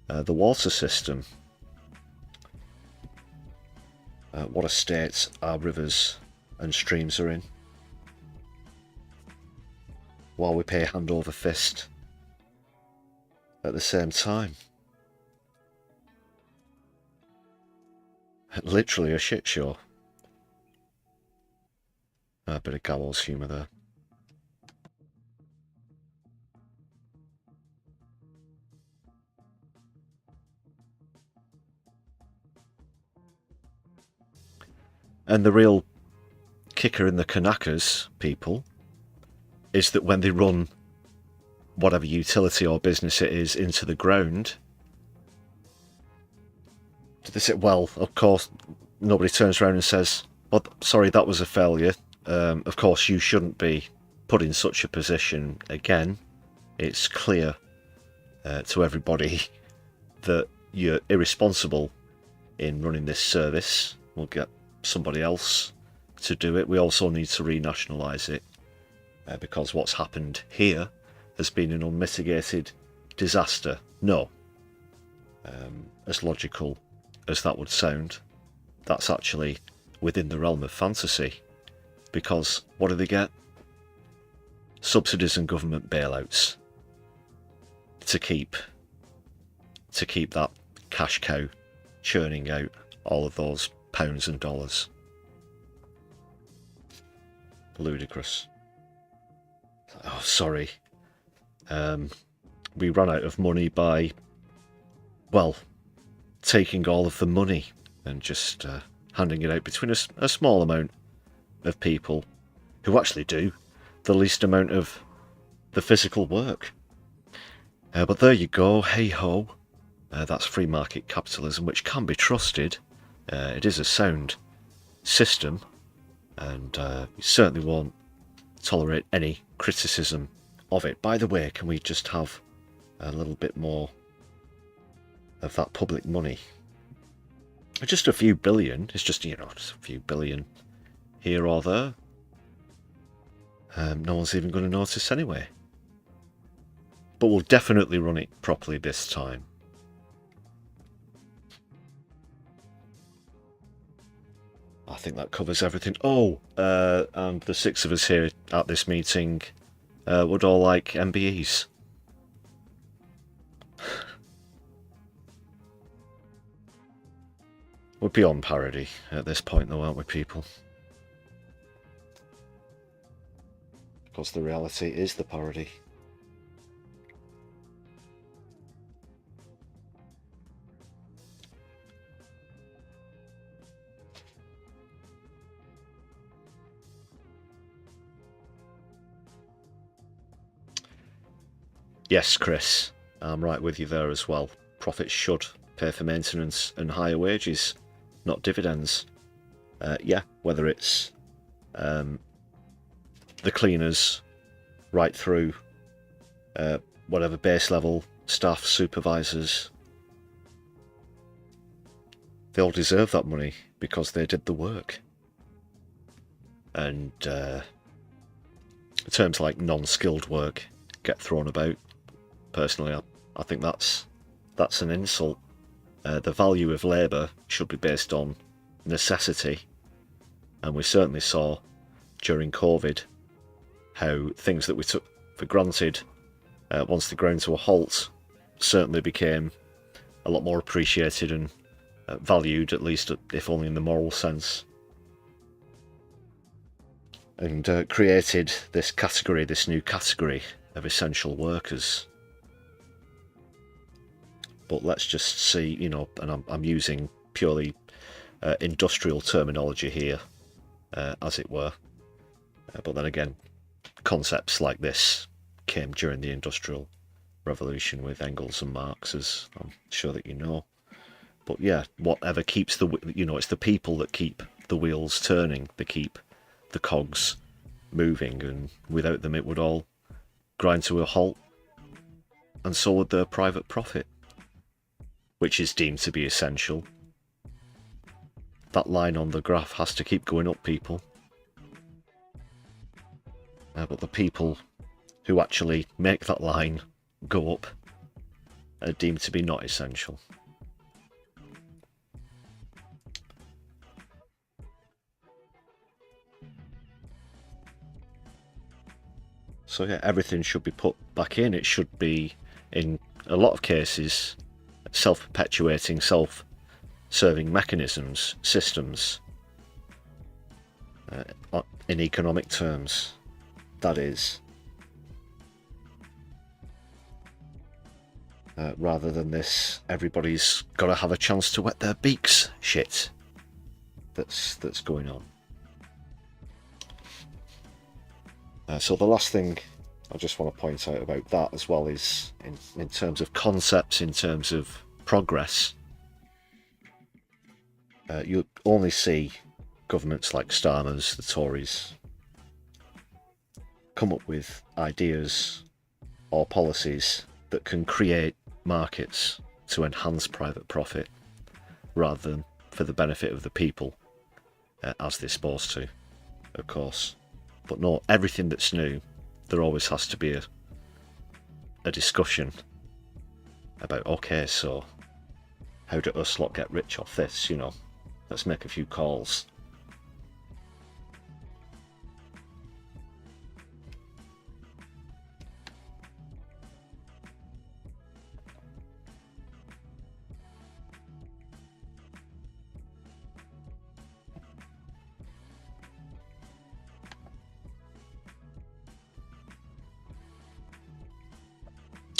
The water system. What a state our rivers and streams are in. While we pay hand over fist at the same time. Literally a shit show. A bit of gallows humour there. And the real kicker in the Kanakas, people, is that when they run whatever utility or business it is into the ground, they say, well, of course, nobody turns around and says, well, sorry, that was a failure. Of course, you shouldn't be put in such a position again. It's clear to everybody that you're irresponsible in running this service. We'll get somebody else to do it. We also need to renationalise it because what's happened here has been an unmitigated disaster. No. As logical as that would sound, that's actually within the realm of fantasy. Because what do they get? Subsidies and government bailouts to keep that cash cow churning out all of those pounds and dollars. Ludicrous. Oh, sorry. We ran out of money by, well, taking all of the money and just handing it out between a small amount of people who actually do the least amount of the physical work. But there you go, hey ho. That's free market capitalism, which can be trusted. It is a sound system, and we certainly won't tolerate any criticism of it. By the way, can we just have a little bit more of that public money? Just a few billion. It's just, just a few billion here or there. No one's even going to notice anyway. But we'll definitely run it properly this time. I think that covers everything. Oh, and the 6 of us here at this meeting would all like MBEs. We're beyond parody at this point though, aren't we, people? Because the reality is the parody. Yes, Chris, I'm right with you there as well. Profits should pay for maintenance and higher wages, not dividends. Yeah, whether it's the cleaners right through whatever base level staff, supervisors, they all deserve that money because they did the work. And terms like non-skilled work get thrown about. Personally, I think that's an insult. The value of labour should be based on necessity, and we certainly saw during COVID how things that we took for granted, once they ground to a halt, certainly became a lot more appreciated and valued, at least if only in the moral sense, and created this category, this new category of essential workers. But let's just see, and I'm using purely industrial terminology here, as it were. But then again, concepts like this came during the Industrial Revolution with Engels and Marx, as I'm sure that you know. But yeah, whatever keeps it's the people that keep the wheels turning, they keep the cogs moving, and without them it would all grind to a halt, and so would their private profit, which is deemed to be essential. That line on the graph has to keep going up, people. But the people who actually make that line go up are deemed to be not essential. So yeah, everything should be put back in. It should be, in a lot of cases, self-perpetuating, self-serving mechanisms, systems, in economic terms, that is. Rather than this, everybody's got to have a chance to wet their beaks shit that's going on. So the last thing I just want to point out about that as well is in terms of concepts, in terms of progress, you only see governments like Starmer's, the Tories, come up with ideas or policies that can create markets to enhance private profit rather than for the benefit of the people, as they're supposed to, of course. But no, everything that's new, there always has to be a discussion about, okay, so how do us lot get rich off this, let's make a few calls.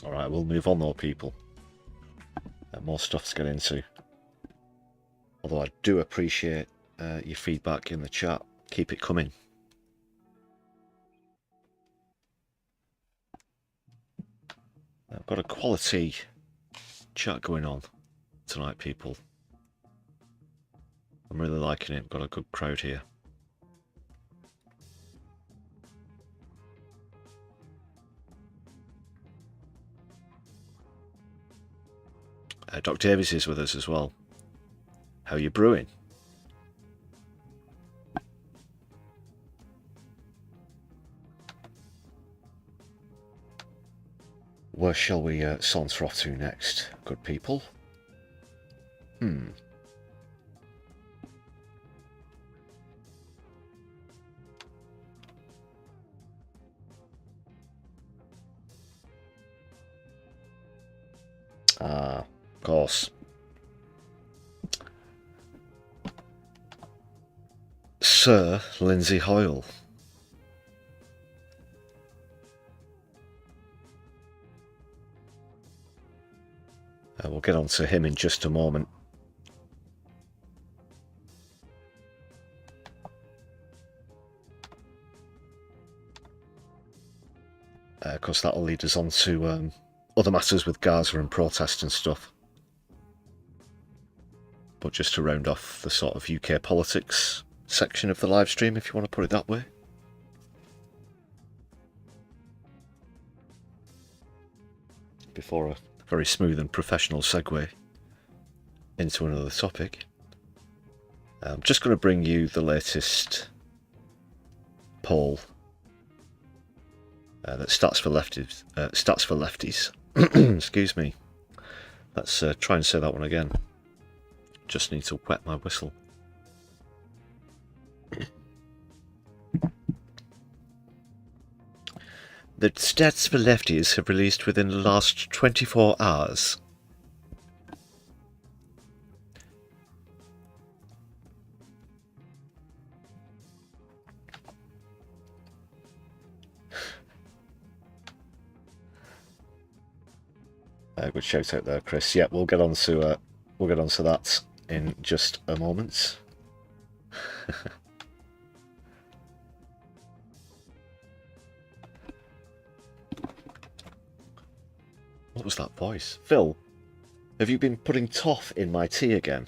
Alright, we'll move on though, people. More stuff to get into. Although I do appreciate your feedback in the chat. Keep it coming. I've got a quality chat going on tonight, people. I'm really liking it. We've got a good crowd here. Doc Davies is with us as well. How are you brewing? Where shall we saunter off to next, good people? Of course. Sir Lindsay Hoyle. We'll get on to him in just a moment. Of course, that'll lead us on to other matters with Gaza and protest and stuff. But just to round off the sort of UK politics section of the live stream, if you want to put it that way. Before a very smooth and professional segue into another topic. I'm just going to bring you the latest poll that stats for lefties. Excuse me. Let's try and say that one again. Just need to wet my whistle. The stats for lefties have released within the last 24 hours. Good shout out there, Chris. Yeah, we'll get on to that in just a moment. What was that voice? Phil, have you been putting toff in my tea again?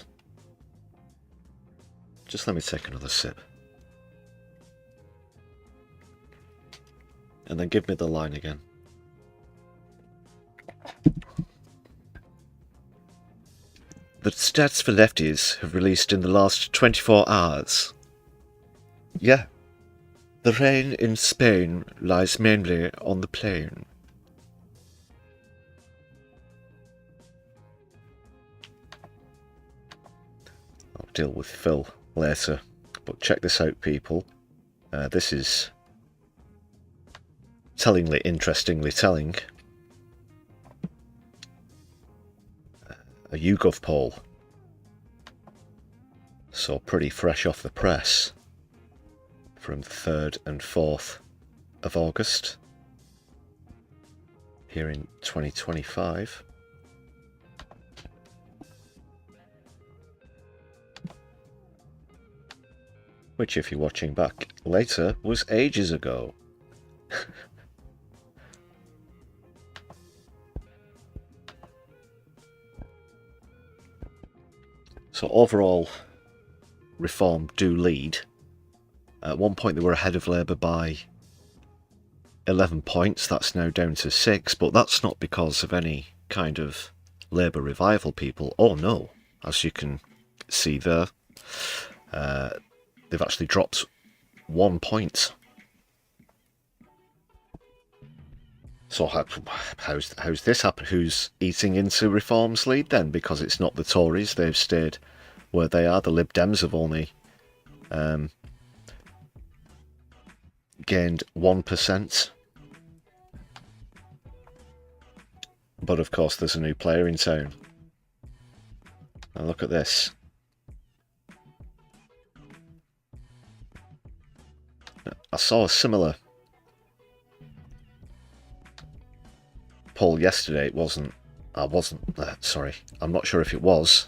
Just let me take another sip. And then give me the line again. The stats for lefties have released in the last 24 hours. Yeah. The rain in Spain lies mainly on the plain. I'll deal with Phil later, but check this out, people. This is tellingly, interestingly telling. A YouGov poll. So pretty fresh off the press. From the 3rd and 4th of August. Here in 2025. Which, if you're watching back later, was ages ago. So overall, Reform do lead. At one point they were ahead of Labour by 11 points. That's now down to 6, but that's not because of any kind of Labour revival, people. Oh no, as you can see there, they've actually dropped 1 point. So how's this happen? Who's eating into Reform's lead then? Because it's not the Tories, they've stayed where they are. The Lib Dems have only gained 1%. But of course there's a new player in town. And look at this. I saw a similar poll yesterday, it wasn't, sorry, I'm not sure if it was,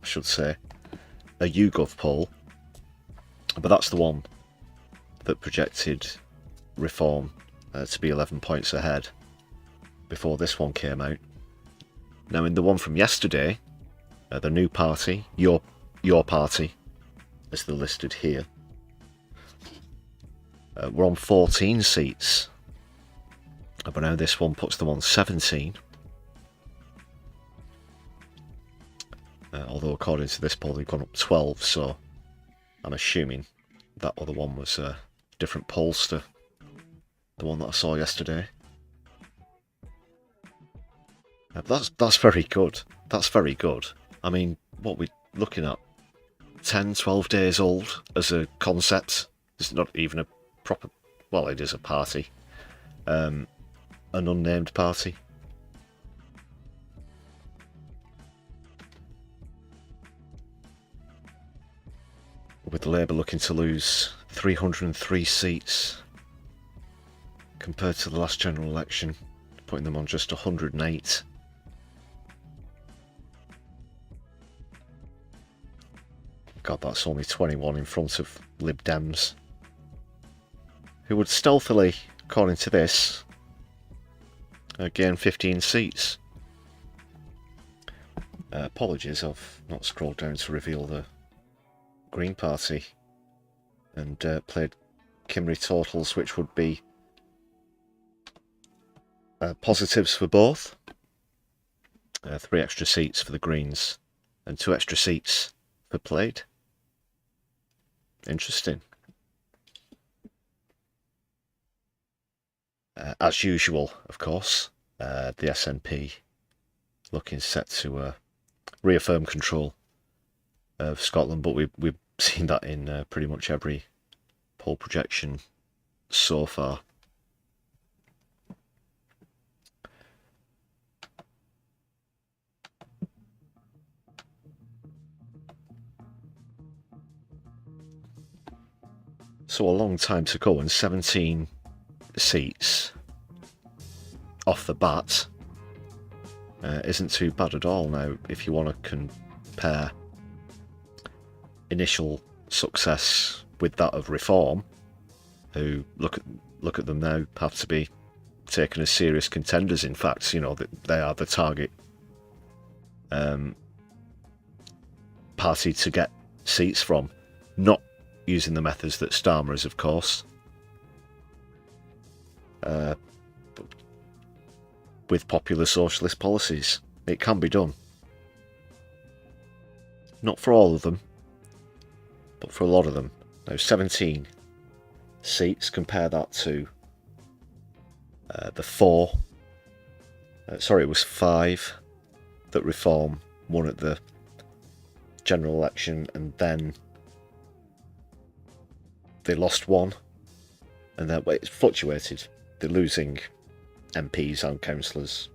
I should say, a YouGov poll, but that's the one that projected Reform to be 11 points ahead before this one came out. Now in the one from yesterday, the new party, your party, as they're listed here, we're on 14 seats, but now this one puts them on 17. Although according to this poll they've gone up 12, so I'm assuming that other one was a different pollster, the one that I saw yesterday. That's very good. That's very good. I mean, what we're looking at, 10, 12 days old as a concept. It's not even a proper, well, it is a party. An unnamed party. With Labour looking to lose 303 seats compared to the last general election, putting them on just 108. God, that's only 21 in front of Lib Dems, who would stealthily, according to this, gain 15 seats. Apologies, I've not scrolled down to reveal the Green Party and played Kimry totals, which would be positives for both. 3 extra seats for the Greens and 2 extra seats for Plaid. Interesting. As usual, of course, the SNP looking set to reaffirm control of Scotland, but we've seen that in pretty much every poll projection so far. So a long time to go, and 17 seats off the bat isn't too bad at all. Now, if you want to compare initial success with that of Reform, who look at them now, have to be taken as serious contenders. In fact, you know, that they are the target party to get seats from, not using the methods that Starmer is, of course, with popular socialist policies. It can be done. Not for all of them, but for a lot of them. Now, 17 seats, compare that to the 4, sorry, it was 5 that Reform won at the general election, and then they lost 1, and then it's fluctuated. They're losing MPs and councillors.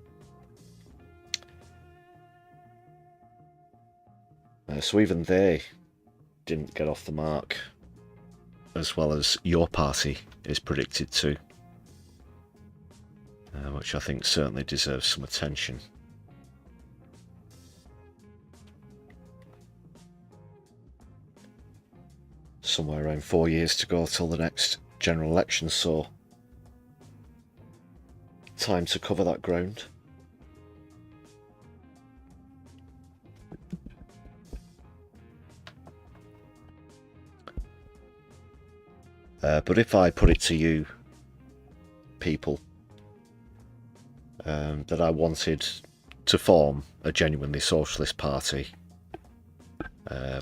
So even they didn't get off the mark as well as your party is predicted to, which I think certainly deserves some attention. Somewhere around 4 years to go till the next general election, so time to cover that ground. But if I put it to you, people, that I wanted to form a genuinely socialist party,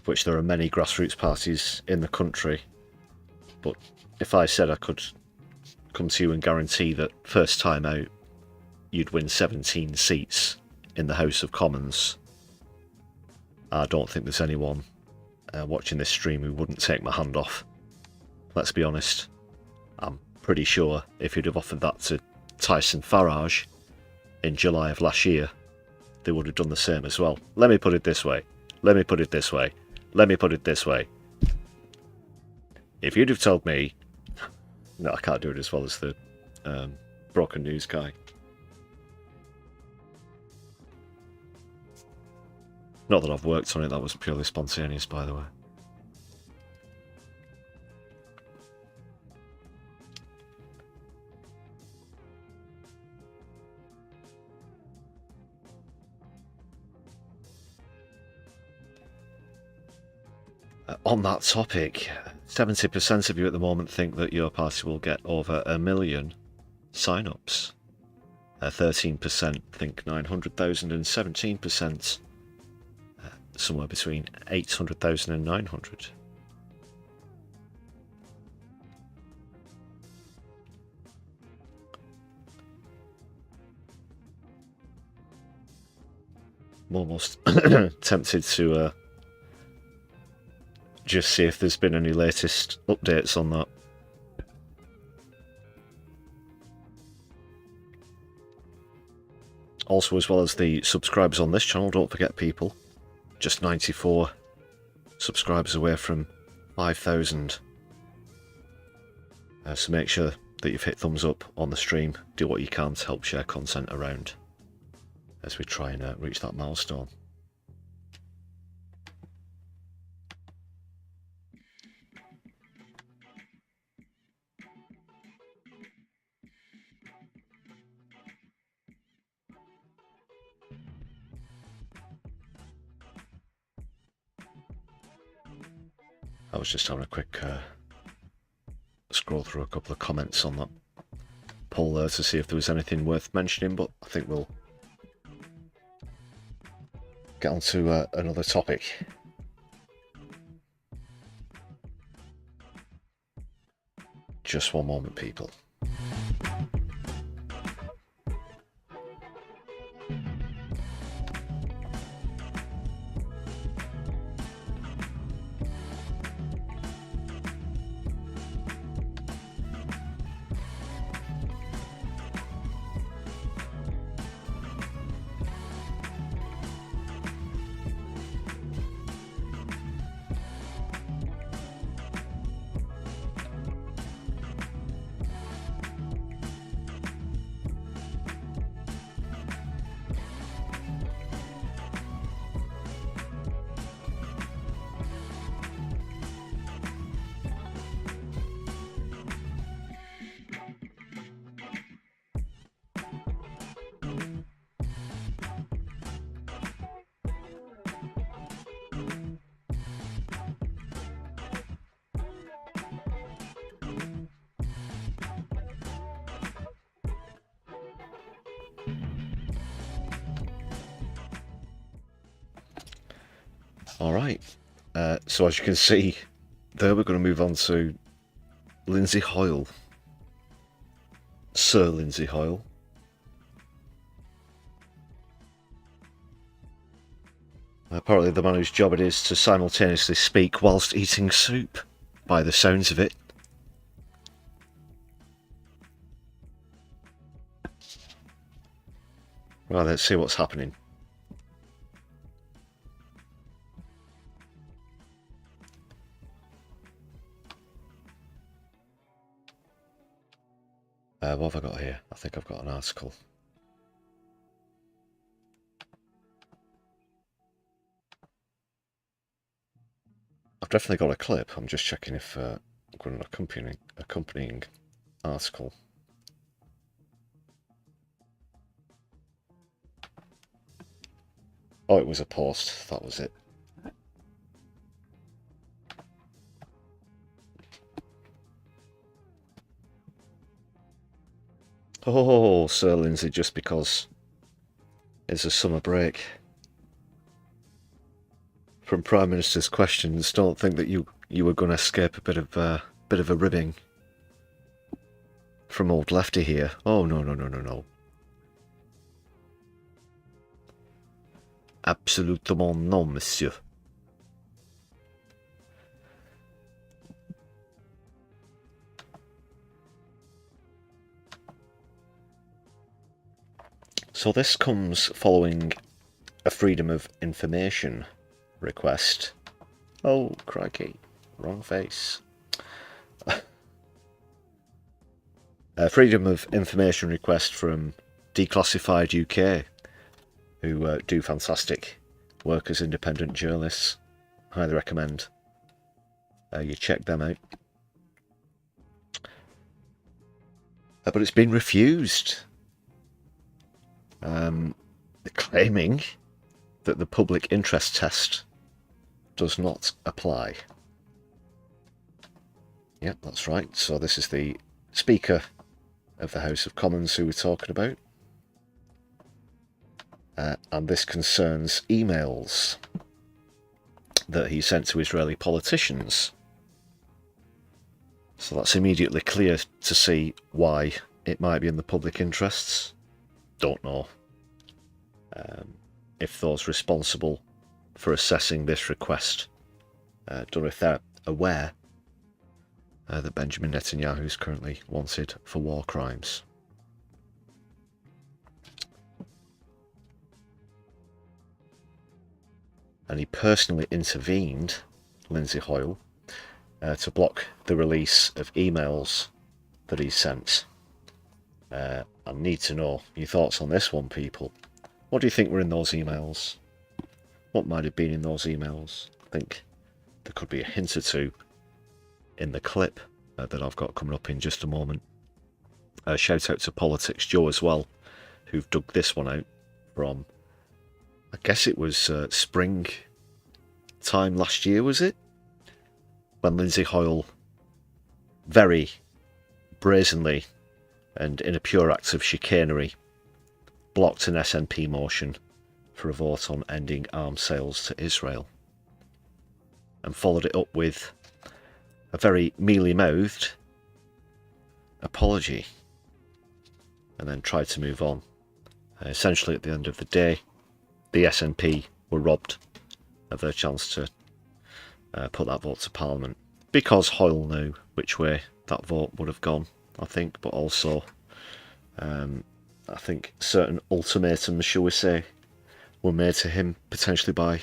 which there are many grassroots parties in the country, but if I said I could come to you and guarantee that first time out you'd win 17 seats in the House of Commons, I don't think there's anyone watching this stream who wouldn't take my hand off. Let's be honest. I'm pretty sure if you'd have offered that to Tyson Farage in July of last year, they would have done the same as well. Let me put it this way. Let me put it this way. Let me put it this way. If you'd have told me... No, I can't do it as well as the broken news guy. Not that I've worked on it, that was purely spontaneous, by the way. On that topic, 70% of you at the moment think that your party will get over 1 million sign-ups. 13% think 900,000 and 17% somewhere between 800,000 and 900. I'm almost tempted to just see if there's been any latest updates on that. Also, as well as the subscribers on this channel, don't forget people, just 94 subscribers away from 5,000. So make sure that you've hit thumbs up on the stream, do what you can to help share content around as we try and reach that milestone. I was just having a quick scroll through a couple of comments on that poll there to see if there was anything worth mentioning, but I think we'll get on to another topic. Just one moment, people. Alright, so as you can see there, we're going to move on to Lindsay Hoyle. Sir Lindsay Hoyle. Apparently the man whose job it is to simultaneously speak whilst eating soup, by the sounds of it. Well, let's see what's happening. What have I got here? I think I've got an article. I've definitely got a clip. I'm just checking if I've got an accompanying article. Oh, it was a post. That was it. Oh, Sir Lindsay, just because it's a summer break from Prime Minister's questions, don't think that you were going to escape a bit of a ribbing from old Lefty here. Oh, no, no, no, no, no. Absolument non, monsieur. So this comes following a Freedom of Information request. Oh, crikey. Wrong face. A Freedom of Information request from Declassified UK, who do fantastic work as independent journalists. Highly recommend you check them out. But it's been refused, claiming that the public interest test does not apply. Yep, that's right. So this is the Speaker of the House of Commons who we're talking about. And this concerns emails that he sent to Israeli politicians. So that's immediately clear to see why it might be in the public interests. Don't know if those responsible for assessing this request don't know if they're aware that Benjamin Netanyahu is currently wanted for war crimes. And he personally intervened, Lindsay Hoyle, to block the release of emails that he sent. I need to know your thoughts on this one, people. What do you think were in those emails? What might have been in those emails? I think there could be a hint or two in the clip that I've got coming up in just a moment. Shout out to Politics Joe as well, who've dug this one out from, I guess it was spring time last year, was it? When Lindsay Hoyle very brazenly and in a pure act of chicanery blocked an SNP motion for a vote on ending arms sales to Israel, and followed it up with a very mealy-mouthed apology, and then tried to move on. Essentially, at the end of the day, the SNP were robbed of their chance to put that vote to Parliament, because Hoyle knew which way that vote would have gone, I think, but also I think certain ultimatums, shall we say, were made to him potentially by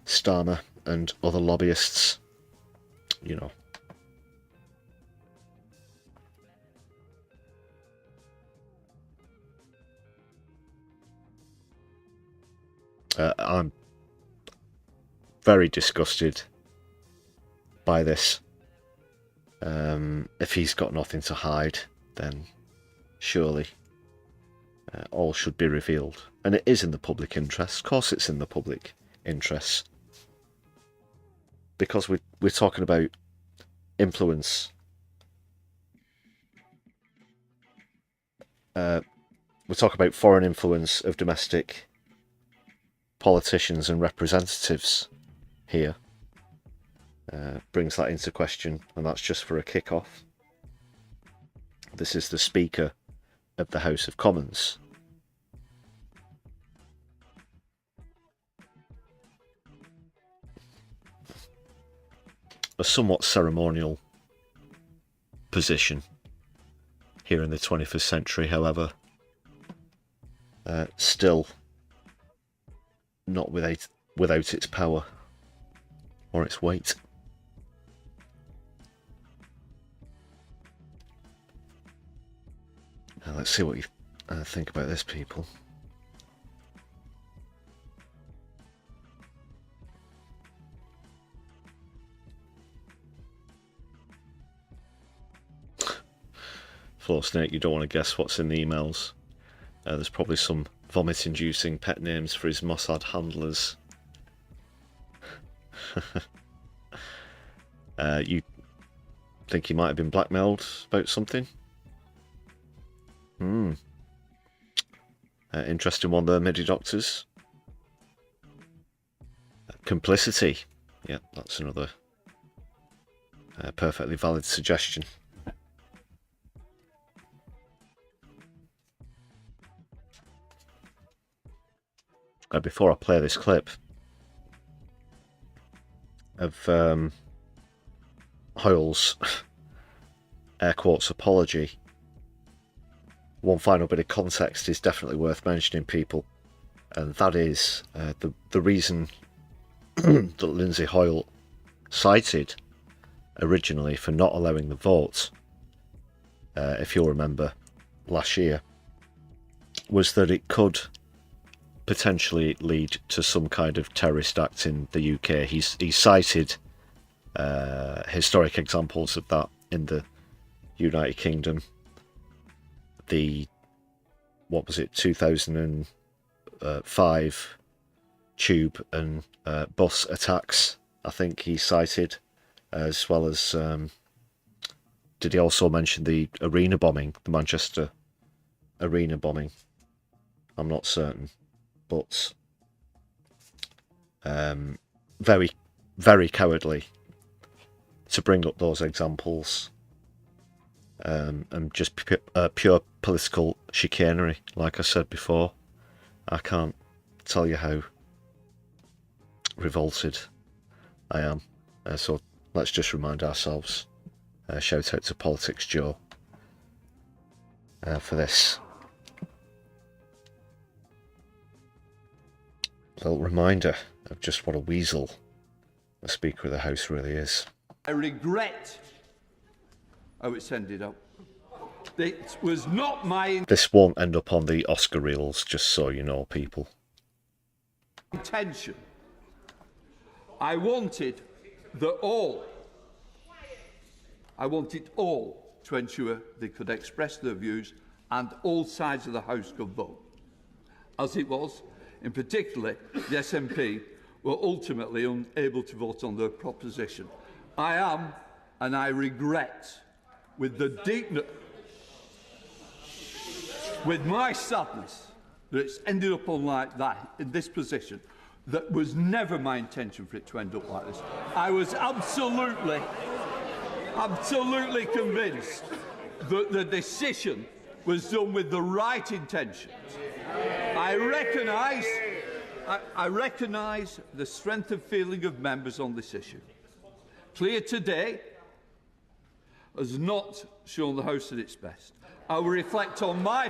Starmer and other lobbyists, you know. I'm very disgusted by this. If he's got nothing to hide, then surely all should be revealed. And it is in the public interest. Of course it's in the public interest. Because we're talking about influence. We're talking about foreign influence of domestic politicians and representatives here. Brings that into question, and that's just for a kick-off. This is the Speaker of the House of Commons. A somewhat ceremonial position here in the 21st century, however, still not without its power or its weight. Now let's see what you think about this, people. Floor Snake, you don't want to guess what's in the emails. There's probably some vomit-inducing pet names for his Mossad handlers. You think he might have been blackmailed about something? Interesting one there, Midi Doctors. Complicity. Yeah, that's another perfectly valid suggestion. Before I play this clip of Hoyle's air quotes apology, one final bit of context is definitely worth mentioning, people, and that is the reason that Lindsay Hoyle cited originally for not allowing the vote, if you'll remember last year, was that it could potentially lead to some kind of terrorist act in the UK. He's cited historic examples of that in the United Kingdom. The, what was it, 2005 tube and bus attacks, I think he cited, as well as, did he also mention the arena bombing, the Manchester arena bombing? I'm not certain, but very, very cowardly to bring up those examples, and just pure political chicanery, like I said before. I can't tell you how revolted I am. So let's just remind ourselves. Shout out to Politics Joe for this little reminder of just what a weasel the Speaker of the House really is. I regret how it's ended up. It was not my This won't end up on the Oscar reels, just so you know, people. intention. I wanted all to ensure they could express their views and all sides of the House could vote. As it was, in particular, the SNP were ultimately unable to vote on their proposition. I am, and I regret, with my sadness, that it's ended up on like that, in this position. That was never my intention for it to end up like this. I was absolutely convinced that the decision was done with the right intentions. I recognise the strength of feeling of members on this issue. Clear today has not shown the House at its best. I will reflect on my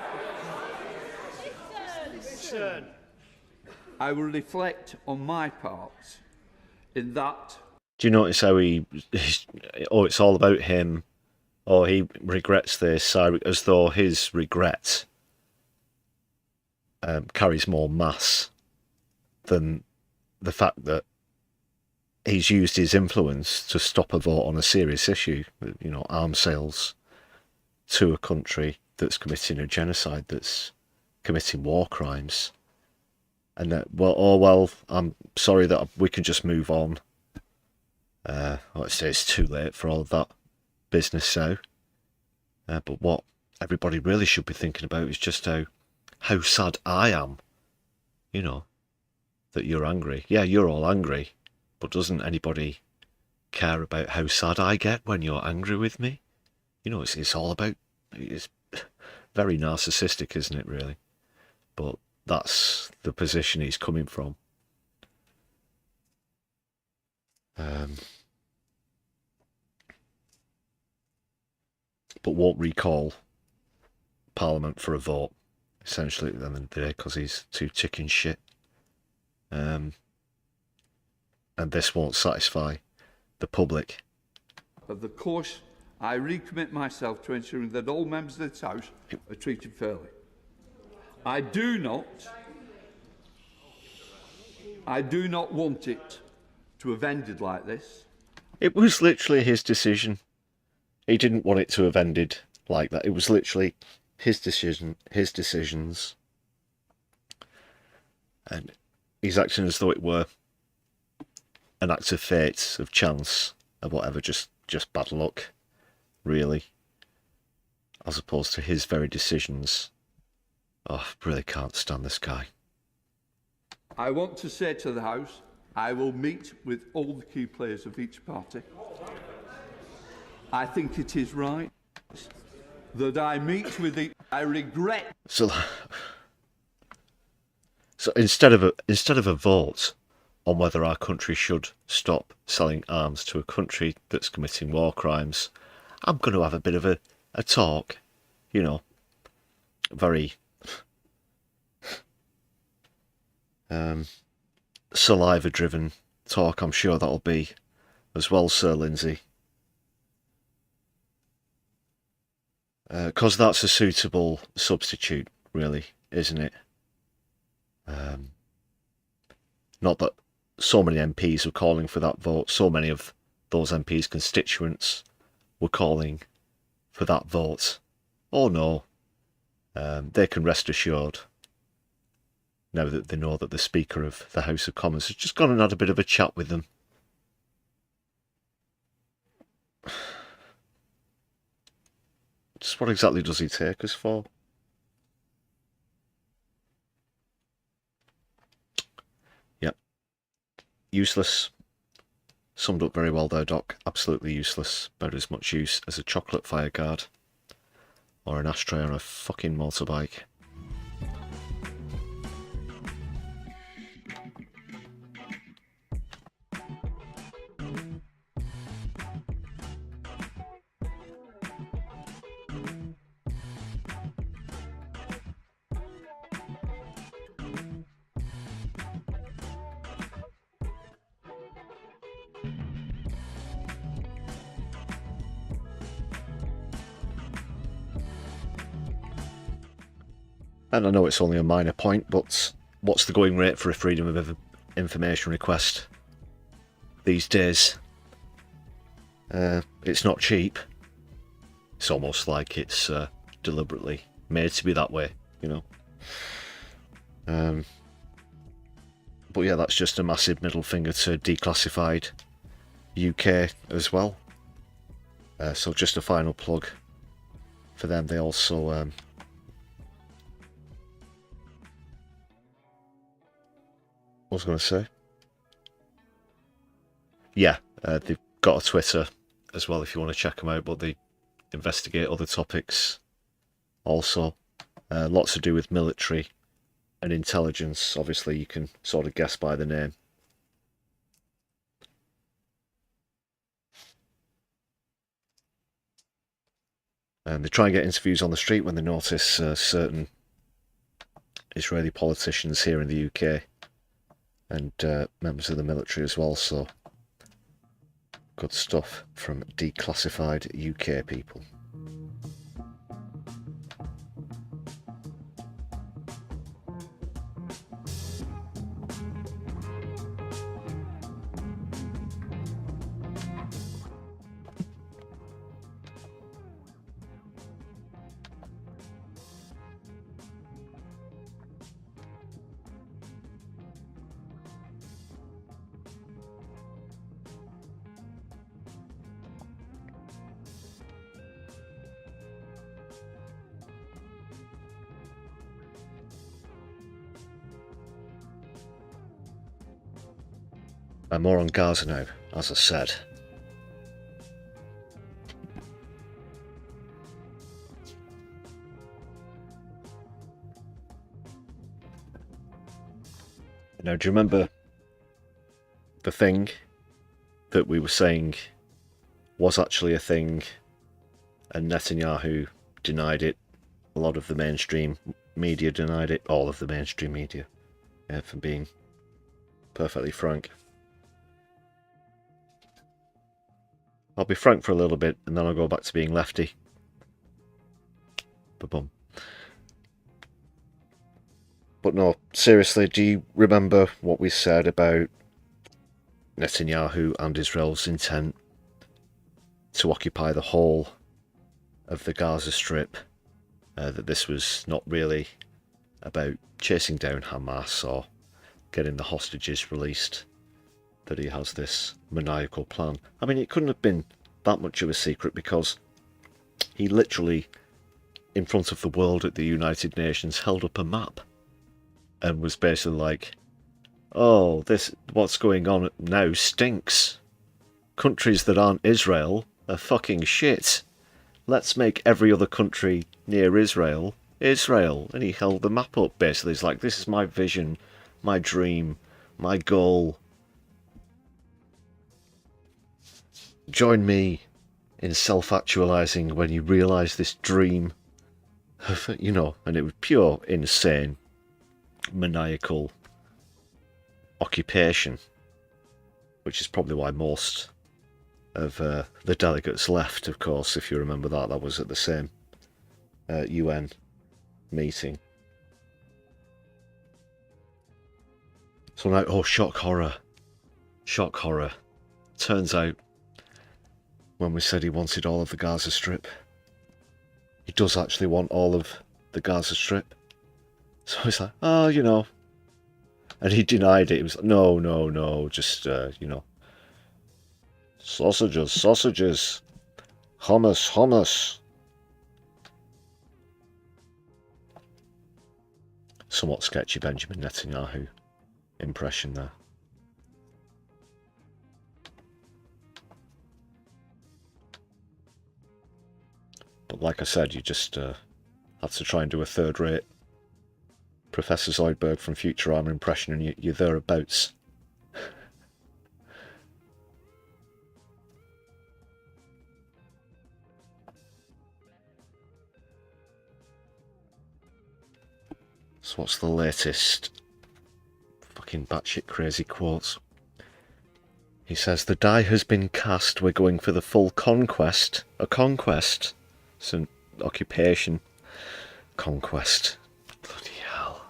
part in that. Do you notice how it's all about him, or he regrets this, as though his regret carries more mass than the fact that he's used his influence to stop a vote on a serious issue, you know, arms sales to a country that's committing a genocide, that's committing war crimes. And that, I'm sorry that we can just move on. Let's say it's too late for all of that business now. But what everybody really should be thinking about is just how sad I am, you know, that you're angry. Yeah, you're all angry, but doesn't anybody care about how sad I get when you're angry with me? You know, it's all about, it's very narcissistic, isn't it, really? But that's the position he's coming from. But won't recall Parliament for a vote, essentially, at the end of the day, because he's too chicken shit. And this won't satisfy the public. Of the course, I recommit myself to ensuring that all members of this House are treated fairly. I do not want it to have ended like this. It was literally his decision. He didn't want it to have ended like that. It was literally his decision, his decisions. And he's acting as though it were an act of fate, of chance, of whatever, just bad luck, really. As opposed to his very decisions. Oh, I really can't stand this guy. I want to say to the House, I will meet with all the key players of each party. I think it is right that I meet with the. I regret. So instead of a vote on whether our country should stop selling arms to a country that's committing war crimes, I'm going to have a bit of a talk, you know, very saliva-driven talk. I'm sure that'll be as well, Sir Lindsay. Because that's a suitable substitute, really, isn't it? Not that so many MPs were calling for that vote, so many of those MPs' constituents were calling for that vote. Oh no, they can rest assured, now that they know that the Speaker of the House of Commons has just gone and had a bit of a chat with them. Just what exactly does he take us for? Yep. Useless. Summed up very well there, Doc. Absolutely useless. About as much use as a chocolate fire guard or an ashtray on a fucking motorbike. And I know it's only a minor point, but what's the going rate for a freedom of information request these days? It's not cheap. It's almost like it's deliberately made to be that way, you know. But yeah, that's just a massive middle finger to declassified UK as well. So just a final plug for them. They also what was I going to say? Yeah, they've got a Twitter as well if you want to check them out, but they investigate other topics also. Lots to do with military and intelligence. Obviously, you can sort of guess by the name. And they try and get interviews on the street when they notice certain Israeli politicians here in the UK and members of the military as well, so good stuff from declassified UK people. And more on Gaza now, as I said. Now, do you remember the thing that we were saying was actually a thing and Netanyahu denied it? A lot of the mainstream media denied it. All of the mainstream media, if I'm being perfectly frank. I'll be frank for a little bit, and then I'll go back to being lefty. Ba-bum. But no, seriously, do you remember what we said about Netanyahu and Israel's intent to occupy the whole of the Gaza Strip? That this was not really about chasing down Hamas or getting the hostages released, that he has this maniacal plan. I mean, it couldn't have been that much of a secret, because he literally, in front of the world at the United Nations, held up a map and was basically like, oh, this, what's going on now stinks. Countries that aren't Israel are fucking shit. Let's make every other country near Israel, Israel. And he held the map up, basically. He's like, this is my vision, my dream, my goal. Join me in self-actualizing when you realise this dream of, you know, and it was pure, insane, maniacal occupation, which is probably why most of the delegates left, of course, if you remember that. That was at the same UN meeting. So now, oh, shock horror. Shock horror. Turns out, when we said he wanted all of the Gaza Strip, he does actually want all of the Gaza Strip. So he's like, oh, you know. And he denied it. He was like, no, no, no, just, you know. Sausages, sausages. Hummus, hummus. Somewhat sketchy Benjamin Netanyahu impression there. But like I said, you just had to try and do a third-rate Professor Zoidberg from Futurama impression, and you're thereabouts. So what's the latest fucking batshit crazy quotes? He says, the die has been cast, we're going for the full conquest. A conquest? It's an occupation. Conquest. Bloody hell.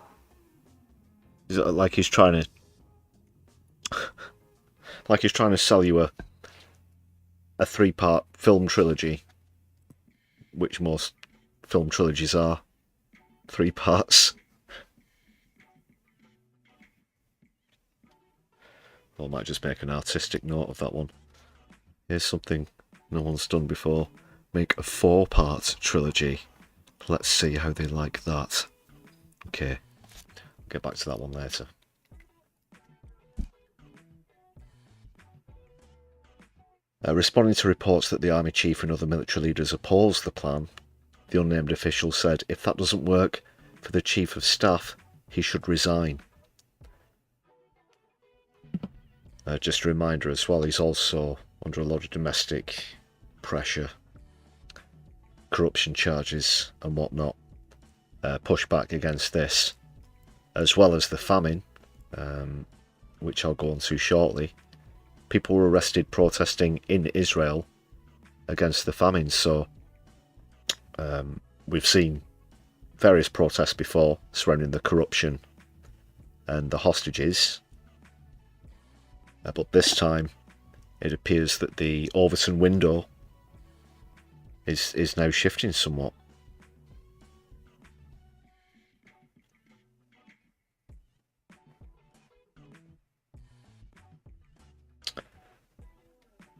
Is it like he's trying to... like he's trying to sell you a 3-part film trilogy, which most film trilogies are. 3 parts. I might just make an artistic note of that one. Here's something no one's done before. Make a 4-part trilogy. Let's see how they like that. Okay, I'll get back to that one later. Responding to reports that the army chief and other military leaders oppose the plan, the unnamed official said, if that doesn't work for the chief of staff, he should resign. Just a reminder as well, he's also under a lot of domestic pressure, corruption charges and whatnot. Pushback against this, as well as the famine, which I'll go on to shortly. People were arrested protesting in Israel against the famine, so we've seen various protests before surrounding the corruption and the hostages. But this time, it appears that the Overton window is now shifting somewhat.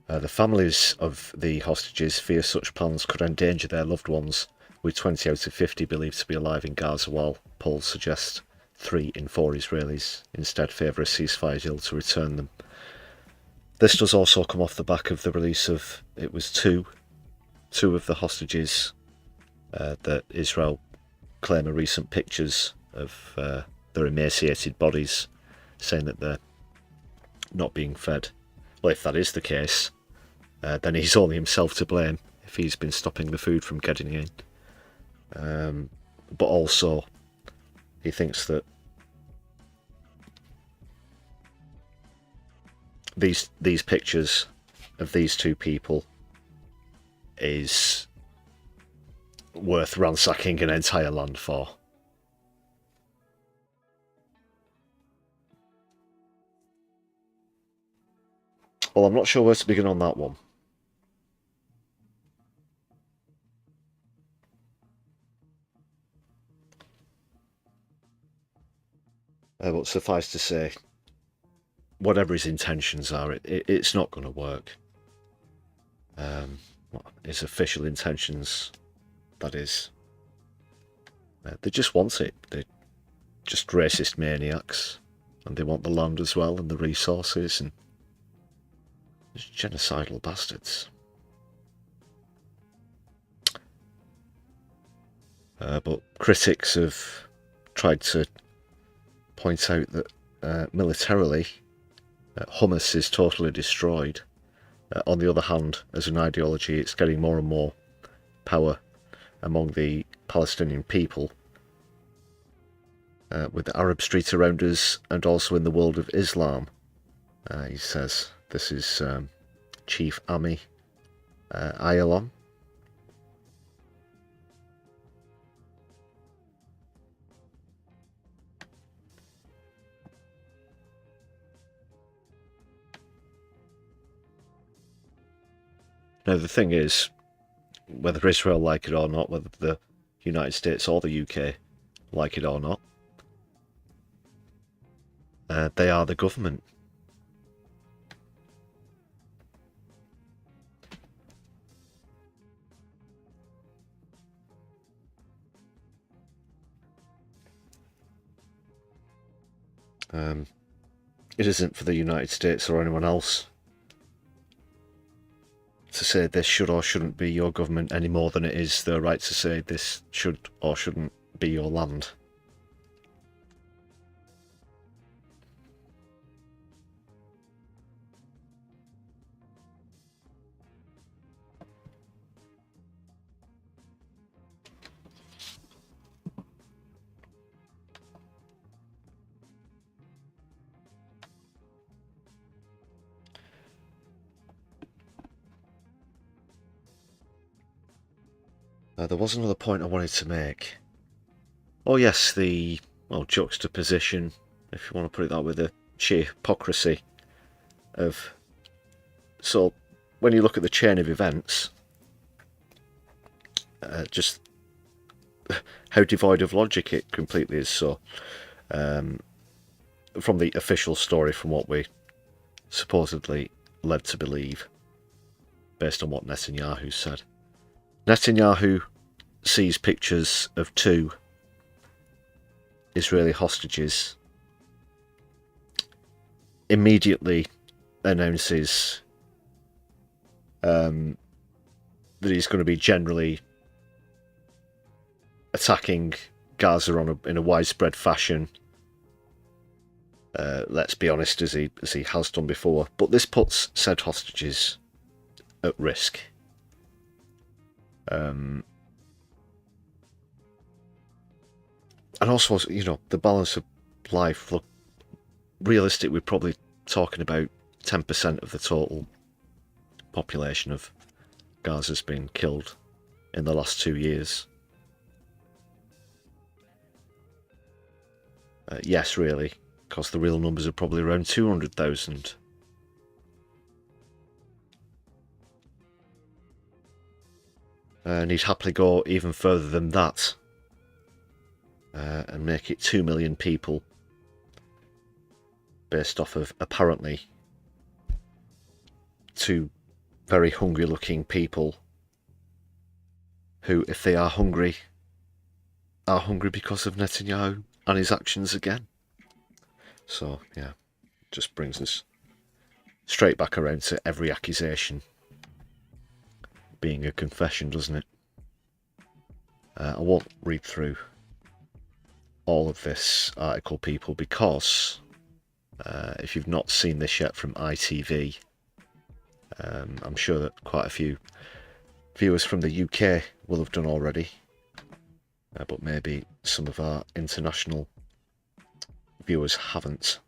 The families of the hostages fear such plans could endanger their loved ones, with 20 out of 50 believed to be alive in Gaza, while polls suggest 3 in 4 Israelis instead favour a ceasefire deal to return them. This does also come off the back of the release of, it was two of the hostages that Israel claim are recent pictures of their emaciated bodies, saying that they're not being fed. Well, if that is the case, then he's only himself to blame if he's been stopping the food from getting in. But also, he thinks that these pictures of these 2 people is worth ransacking an entire land for. Well, I'm not sure where to begin on that one. But suffice to say, whatever his intentions are, it's not going to work. His official intentions, that is. They just want it. They're just racist maniacs. And they want the land as well, and the resources, and just genocidal bastards. But critics have tried to point out that militarily, hummus is totally destroyed. On the other hand, as an ideology, it's getting more and more power among the Palestinian people, with the Arab street around us and also in the world of Islam. He says this is Chief Ami Ayalon. Now the thing is, whether Israel like it or not, whether the United States or the UK like it or not, they are the government. It isn't for the United States or anyone else to say this should or shouldn't be your government any more than it is their right to say this should or shouldn't be your land. There was another point I wanted to make. Oh yes, the, well, juxtaposition, if you want to put it that way, the sheer hypocrisy of... So, when you look at the chain of events, just how devoid of logic it completely is. So, from the official story, from what we supposedly led to believe, based on what Netanyahu said. Netanyahu sees pictures of 2 Israeli hostages, immediately announces that he's going to be generally attacking Gaza in a widespread fashion. Let's be honest, as he has done before. But this puts said hostages at risk. And also, you know, the balance of life. Look, realistic, we're probably talking about 10% of the total population of Gaza's been killed in the last 2 years. Yes, really, because the real numbers are probably around 200,000. And he'd happily go even further than that and make it 2 million people based off of apparently 2 very hungry looking people who, if they are hungry because of Netanyahu and his actions again. So yeah, just brings us straight back around to every accusation being a confession, doesn't it? I won't read through all of this article, people, because if you've not seen this yet from ITV, I'm sure that quite a few viewers from the UK will have done already, but maybe some of our international viewers haven't.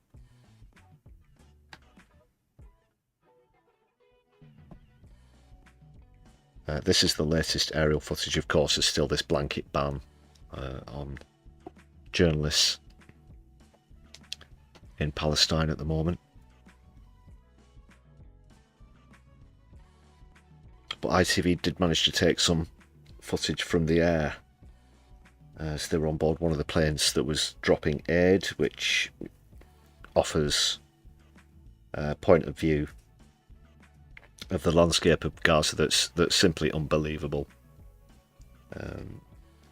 This is the latest aerial footage. Of course, there's still this blanket ban on journalists in Palestine at the moment. But ITV did manage to take some footage from the air as they were on board one of the planes that was dropping aid, which offers a point of view of the landscape of Gaza that's simply unbelievable.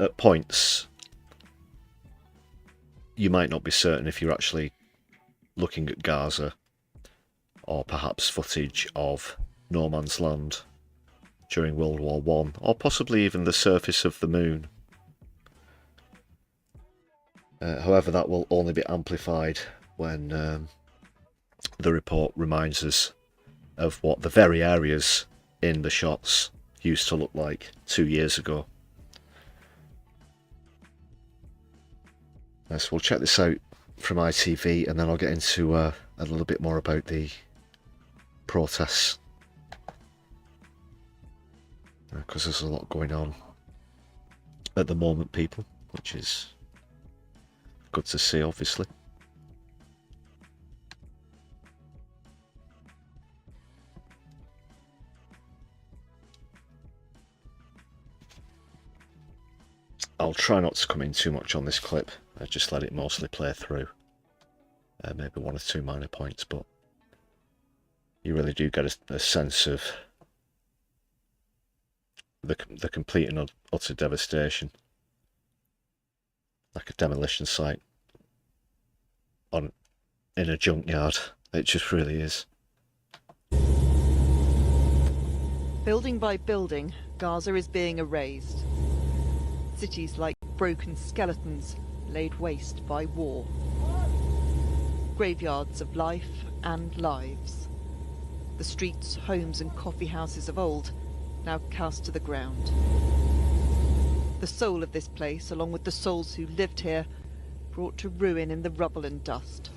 At points, you might not be certain if you're actually looking at Gaza, or perhaps footage of no man's land during World War I, or possibly even the surface of the moon. However, that will only be amplified when the report reminds us of what the very areas in the shots used to look like 2 years ago. So we'll check this out from ITV, and then I'll get into a little bit more about the protests, because there's a lot going on at the moment, people, which is good to see, obviously. I'll try not to come in too much on this clip. I just let it mostly play through. Maybe one or two minor points, but you really do get a sense of the complete and utter devastation, like a demolition site in a junkyard. It just really is. Building by building, Gaza is being erased. Cities like broken skeletons laid waste by war. Graveyards of life and lives. The streets, homes and coffee houses of old, now cast to the ground. The soul of this place, along with the souls who lived here, brought to ruin in the rubble and dust.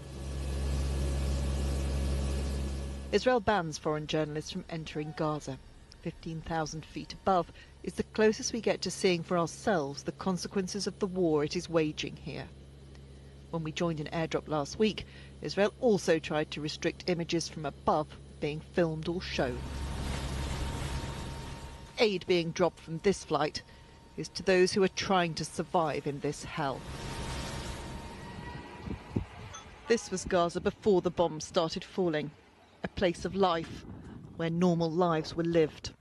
Israel bans foreign journalists from entering Gaza. 15,000 feet above is the closest we get to seeing for ourselves the consequences of the war it is waging here. When we joined an airdrop last week, Israel also tried to restrict images from above being filmed or shown. Aid being dropped from this flight is to those who are trying to survive in this hell. This was Gaza before the bombs started falling, a place of life where normal lives were lived.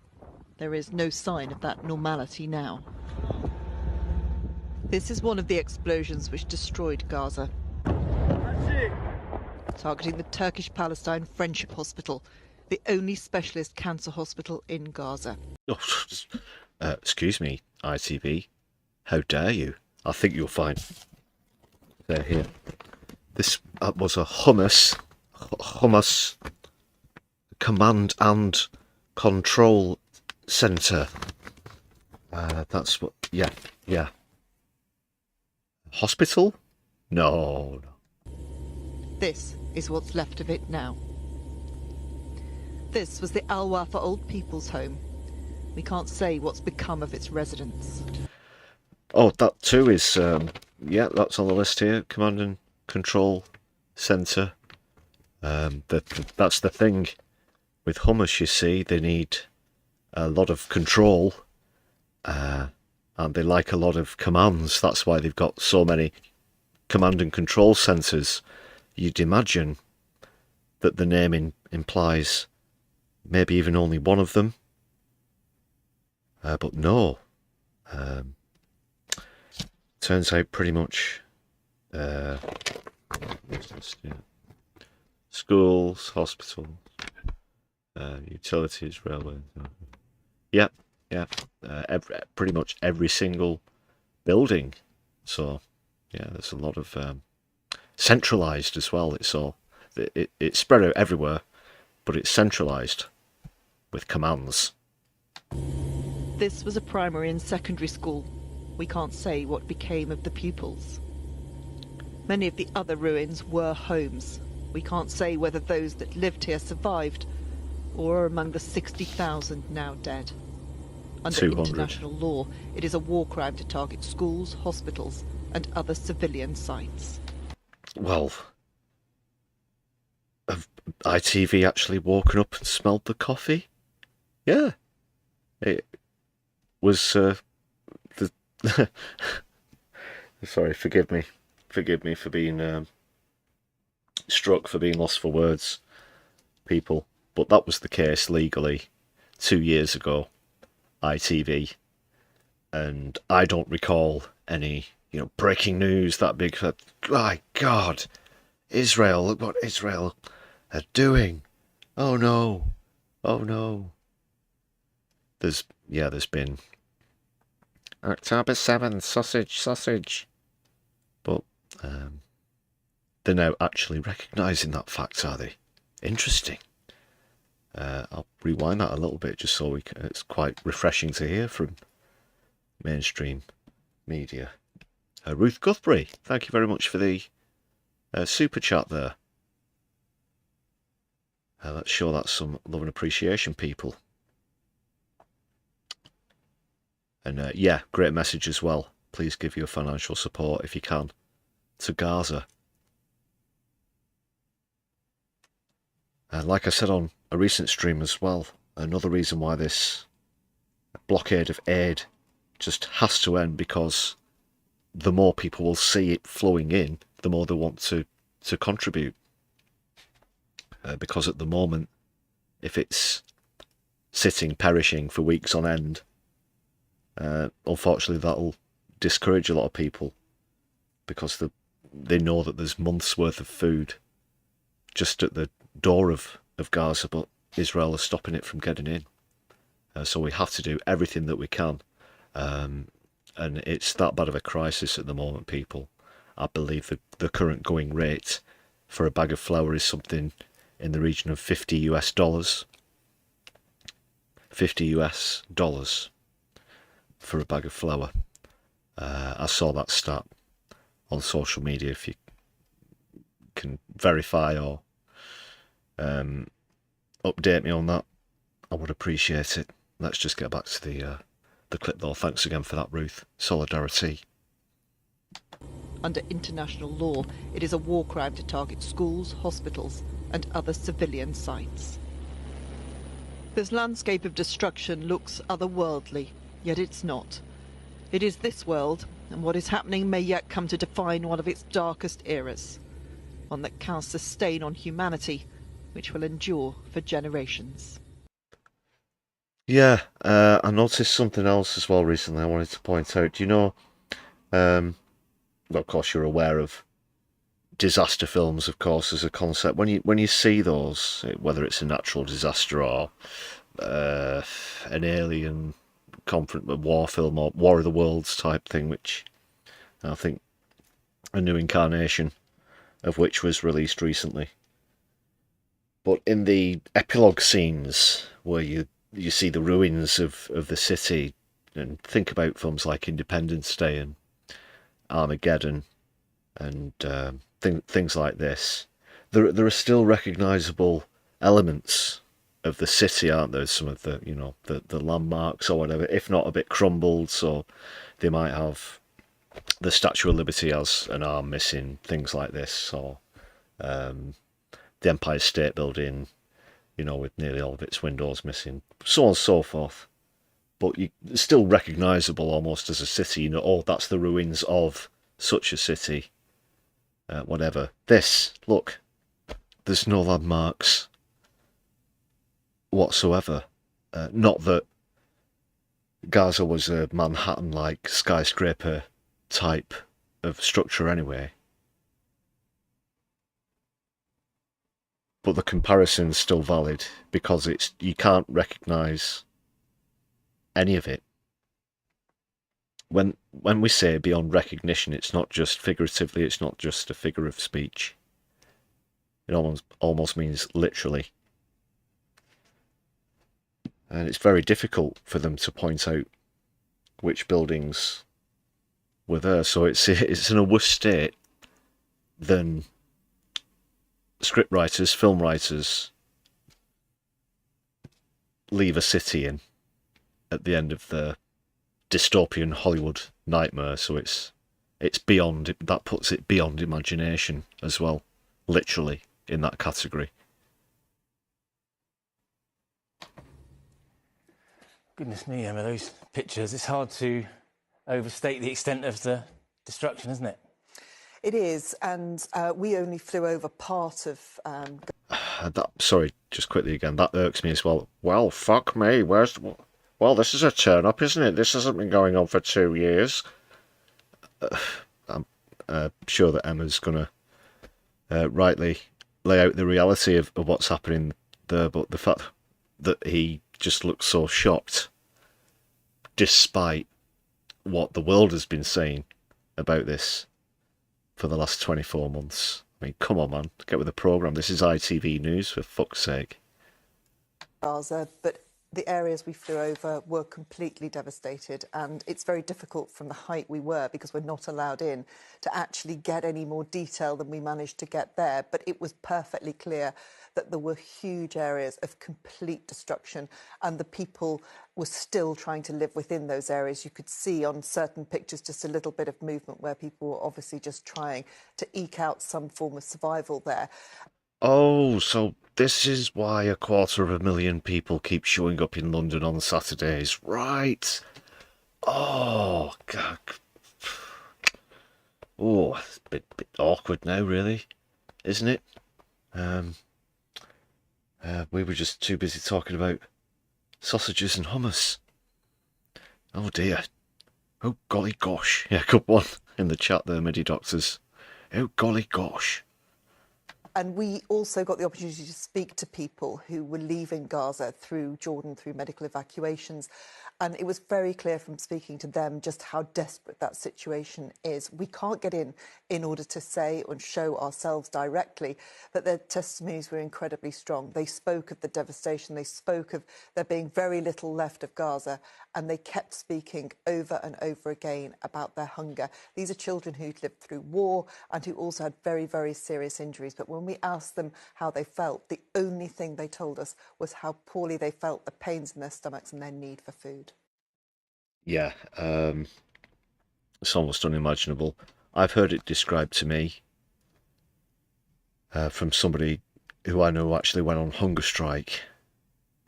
There is no sign of that normality now. This is one of the explosions which destroyed Gaza, targeting the Turkish-Palestine Friendship Hospital, the only specialist cancer hospital in Gaza. Oh, excuse me, ITV. How dare you? I think you'll find... There, here. This was a hummus command and control centre. That's what... Yeah. Hospital? No. This is what's left of it now. This was the Al Wafa Old People's Home. We can't say what's become of its residents. Oh, that too is... yeah, that's on the list here. Command and Control Centre. That's the thing with hummus, you see. They need a lot of control. And they like a lot of commands. That's why they've got so many command and control centres. You'd imagine that the name implies maybe even only one of them. But no. Turns out pretty much schools, hospitals, utilities, railways. Yep. Pretty much every single building. So, yeah, there's a lot of centralised as well. It's spread out everywhere, but it's centralised with commands. This was a primary and secondary school. We can't say what became of the pupils. Many of the other ruins were homes. We can't say whether those that lived here survived or are among the 60,000 now dead. Under 200. international law, it is a war crime to target schools, hospitals, and other civilian sites. Well, have ITV actually woken up and smelled the coffee? Yeah. It was sorry, forgive me for being struck, for being lost for words, people. But that was the case legally 2 years ago. ITV, and I don't recall any, breaking news that big. My God, Israel! Look what Israel are doing! Oh no! There's been October 7th, sausage, but they're now actually recognising that fact, are they? Interesting. I'll rewind that a little bit just so it's quite refreshing to hear from mainstream media. Ruth Guthrie, thank you very much for the super chat there. Let's show that some love and appreciation, people. And yeah, great message as well. Please give your financial support if you can to Gaza. Like I said on a recent stream as well, another reason why this blockade of aid just has to end, because the more people will see it flowing in, the more they want to contribute. Because at the moment, if it's sitting, perishing for weeks on end, unfortunately that'll discourage a lot of people, because they know that there's months worth of food just at the door of Gaza, but Israel is stopping it from getting in. So we have to do everything that we can. And it's that bad of a crisis at the moment, people. I believe the current going rate for a bag of flour is something in the region of $50 US. $50 US for a bag of flour. I saw that stat on social media. If you can verify or update me on that, I would appreciate it. Let's just get back to the clip though. Thanks again for that, Ruth. Solidarity. Under international law, it is a war crime to target schools, hospitals, and other civilian sites. This landscape of destruction looks otherworldly, yet it's not. It is this world, and what is happening may yet come to define one of its darkest eras. One that casts a stain on humanity, which will endure for generations. Yeah, I noticed something else as well recently I wanted to point out. Do you know, well, of course you're aware of disaster films, of course, as a concept. When you see those, whether it's a natural disaster or an alien a war film or War of the Worlds type thing, which I think a new incarnation of which was released recently. But in the epilogue scenes where you see the ruins of the city, and think about films like Independence Day and Armageddon and things like this, there are still recognisable elements of the city, aren't there? Some of the, the landmarks or whatever, if not a bit crumbled. So they might have the Statue of Liberty has an arm missing, things like this, or the Empire State Building, with nearly all of its windows missing, so on and so forth. But it's still recognisable almost as a city. Oh, that's the ruins of such a city. Whatever. This, look, there's no landmarks whatsoever. Not that Gaza was a Manhattan-like skyscraper type of structure anyway. But the comparison's still valid because you can't recognise any of it. When we say beyond recognition, it's not just figuratively, it's not just a figure of speech. It almost means literally. And it's very difficult for them to point out which buildings were there. So it's in a worse state than script writers, film writers leave a city in at the end of the dystopian Hollywood nightmare. So it's beyond, that puts it beyond imagination as well, literally in that category. Goodness me, Emma, those pictures, it's hard to overstate the extent of the destruction, isn't it? It is, and we only flew over part of... Sorry, just quickly again, that irks me as well. Well, fuck me, well, this is a turn-up, isn't it? This hasn't been going on for 2 years. I'm sure that Emma's going to rightly lay out the reality of what's happening there, but the fact that he just looks so shocked, despite what the world has been saying about this for the last 24 months. I mean, come on, man, get with the programme. This is ITV News, for fuck's sake. Gaza, but the areas we flew over were completely devastated, and it's very difficult from the height we were, because we're not allowed in, to actually get any more detail than we managed to get there. But it was perfectly clear that there were huge areas of complete destruction, and the people were still trying to live within those areas. You could see on certain pictures just a little bit of movement where people were obviously just trying to eke out some form of survival there. Oh, so this is why 250,000 people keep showing up in London on Saturdays, right? Oh, God. awkward now, really, isn't it? We were just too busy talking about sausages and hummus. Oh dear. Oh golly gosh. Yeah, good one in the chat there, MIDI Doctors. Oh golly gosh. And we also got the opportunity to speak to people who were leaving Gaza through Jordan, through medical evacuations. And it was very clear from speaking to them just how desperate that situation is. We can't get in order to say and show ourselves directly, but their testimonies were incredibly strong. They spoke of the devastation. They spoke of there being very little left of Gaza. And they kept speaking over and over again about their hunger. These are children who'd lived through war and who also had very, very serious injuries. But when we asked them how they felt, the only thing they told us was how poorly they felt, the pains in their stomachs and their need for food. Yeah, it's almost unimaginable. I've heard it described to me from somebody who I know actually went on hunger strike.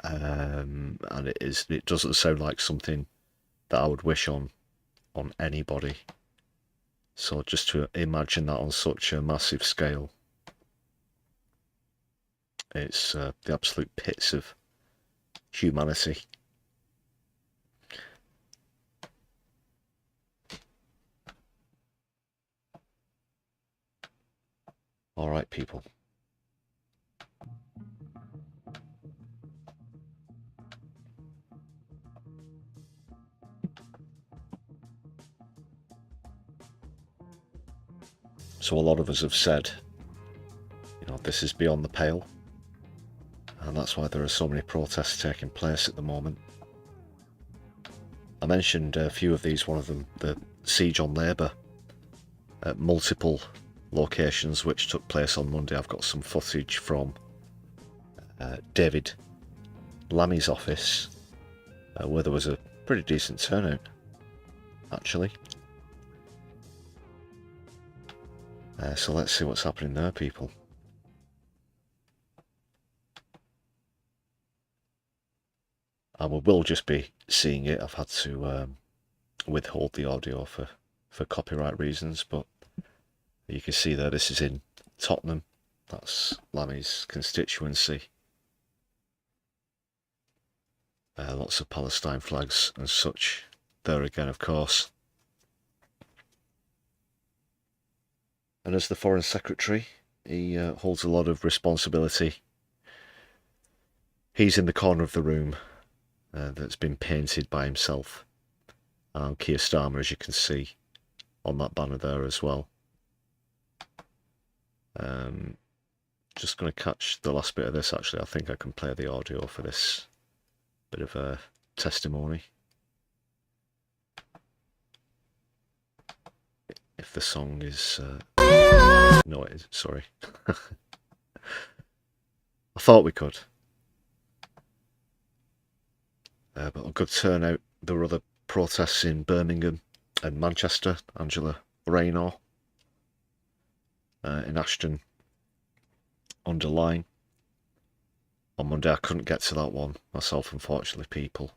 And it doesn't sound like something that I would wish on anybody. So just to imagine that on such a massive scale, it's the absolute pits of humanity. All right, people. So a lot of us have said, this is beyond the pale, and that's why there are so many protests taking place at the moment. I mentioned a few of these, one of them, the siege on Labour at multiple locations which took place on Monday. I've got some footage from David Lammy's office where there was a pretty decent turnout, actually. So let's see what's happening there, people. And we will just be seeing it. I've had to withhold the audio for copyright reasons, but you can see there, this is in Tottenham. That's Lammy's constituency. Lots of Palestine flags and such there again, of course. And as the Foreign Secretary, he holds a lot of responsibility. He's in the corner of the room that's been painted by himself. And Keir Starmer, as you can see, on that banner there as well. Just going to catch the last bit of this, actually. I think I can play the audio for this bit of a testimony. If the song is... No, it isn't, sorry. I thought we could. But a good turnout. There were other protests in Birmingham and Manchester. Angela Rayner in Ashton under Line. On Monday I couldn't get to that one myself, unfortunately, people.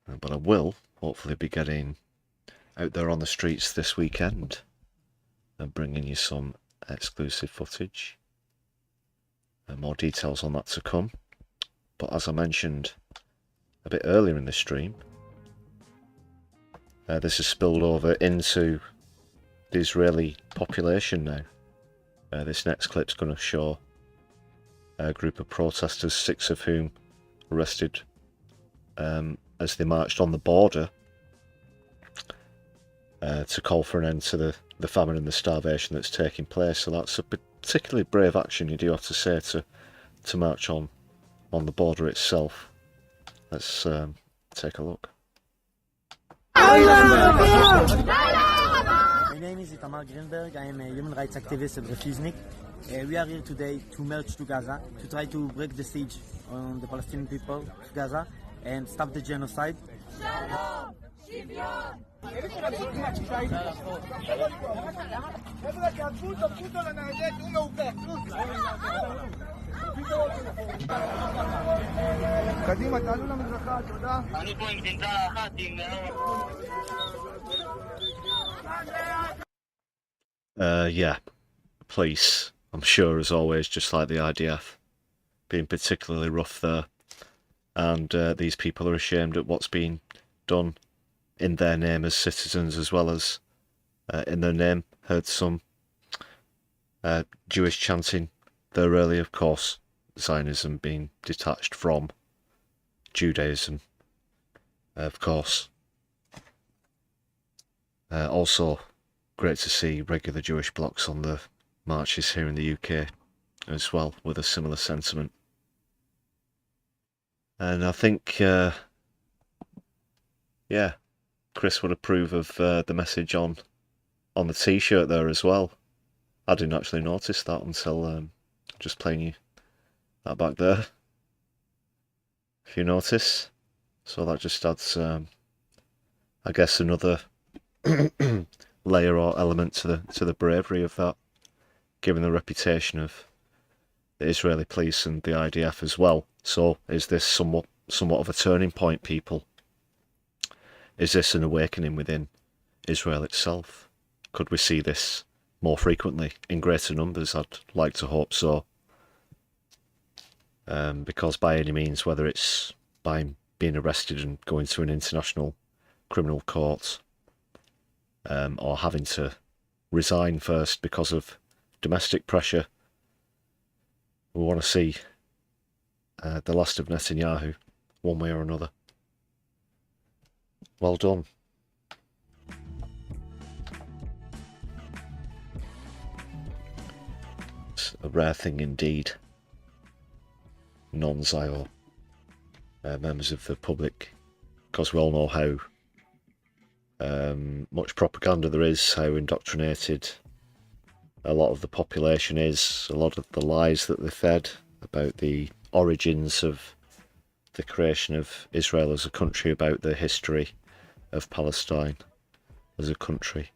But I will hopefully be getting out there on the streets this weekend and bringing you some exclusive footage. And more details on that to come. But as I mentioned a bit earlier in the stream, this has spilled over into the Israeli population now. This next clip's going to show a group of protesters, 6 of whom arrested as they marched on the border to call for an end to the famine and the starvation that's taking place. So that's a particularly brave action, you do have to say, to march on the border itself. Let's take a look. My name is Itamar Greenberg. I am a human rights activist at Refusnik. We are here today to march to Gaza, to try to break the siege on the Palestinian people of Gaza and stop the genocide. Shalom, Shivyon. קדימה, תעלו למדרכה, תודה. אני פה עם זינקה אחת עם... Yeah, police, I'm sure, as always, just like the IDF, being particularly rough there. And these people are ashamed at what's being done in their name as citizens, as well as in their name. Heard some Jewish chanting there earlier, of course, Zionism being detached from Judaism, of course. Also, great to see regular Jewish blocs on the marches here in the UK as well, with a similar sentiment. And I think, yeah, Chris would approve of the message on the T-shirt there as well. I didn't actually notice that until just playing you that back there, if you notice. So that just adds, I guess, another layer or element to the bravery of that, given the reputation of the Israeli police and the IDF as well. So is this somewhat of a turning point, people? Is this an awakening within Israel itself? Could we see this more frequently in greater numbers? I'd like to hope so. Because by any means, whether it's by being arrested and going to an international criminal court, or having to resign first because of domestic pressure, we want to see the last of Netanyahu, one way or another. Well done. It's a rare thing indeed. Non-Zio members of the public, because we all know how much propaganda there is, how indoctrinated a lot of the population is, a lot of the lies that they're fed about the origins of the creation of Israel as a country, about the history of Palestine as a country.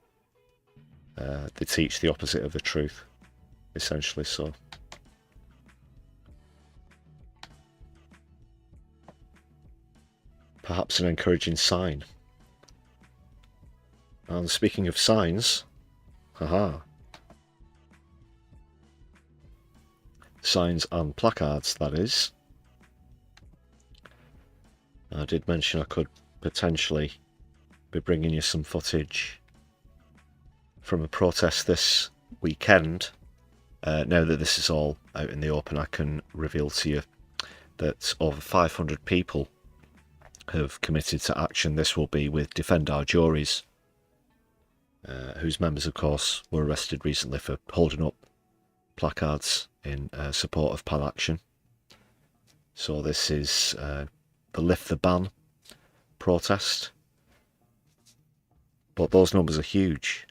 They teach the opposite of the truth, essentially. So perhaps an encouraging sign. And speaking of signs, signs and placards, that is. I did mention I could potentially be bringing you some footage from a protest this weekend. Now that this is all out in the open, I can reveal to you that over 500 people have committed to action. This will be with Defend Our Juries, whose members, of course, were arrested recently for holding up placards in support of Pal Action. So this is the Lift the Ban protest. But those numbers are huge.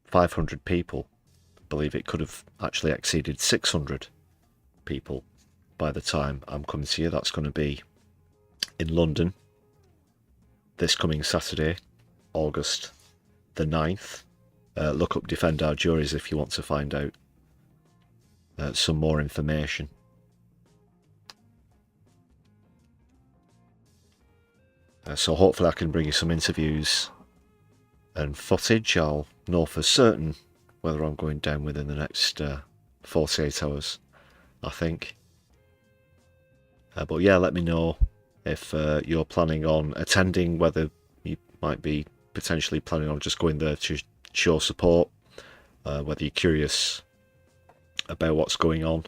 500 people. I believe it could have actually exceeded 600 people by the time I'm coming to you. That's going to be in London this coming Saturday, August the 9th. Look up Defend Our Juries if you want to find out some more information. So hopefully I can bring you some interviews and footage. I'll know for certain whether I'm going down within the next 48 hours, I think. But yeah, let me know if you're planning on attending, whether you might be potentially planning on just going there to show support, whether you're curious about what's going on.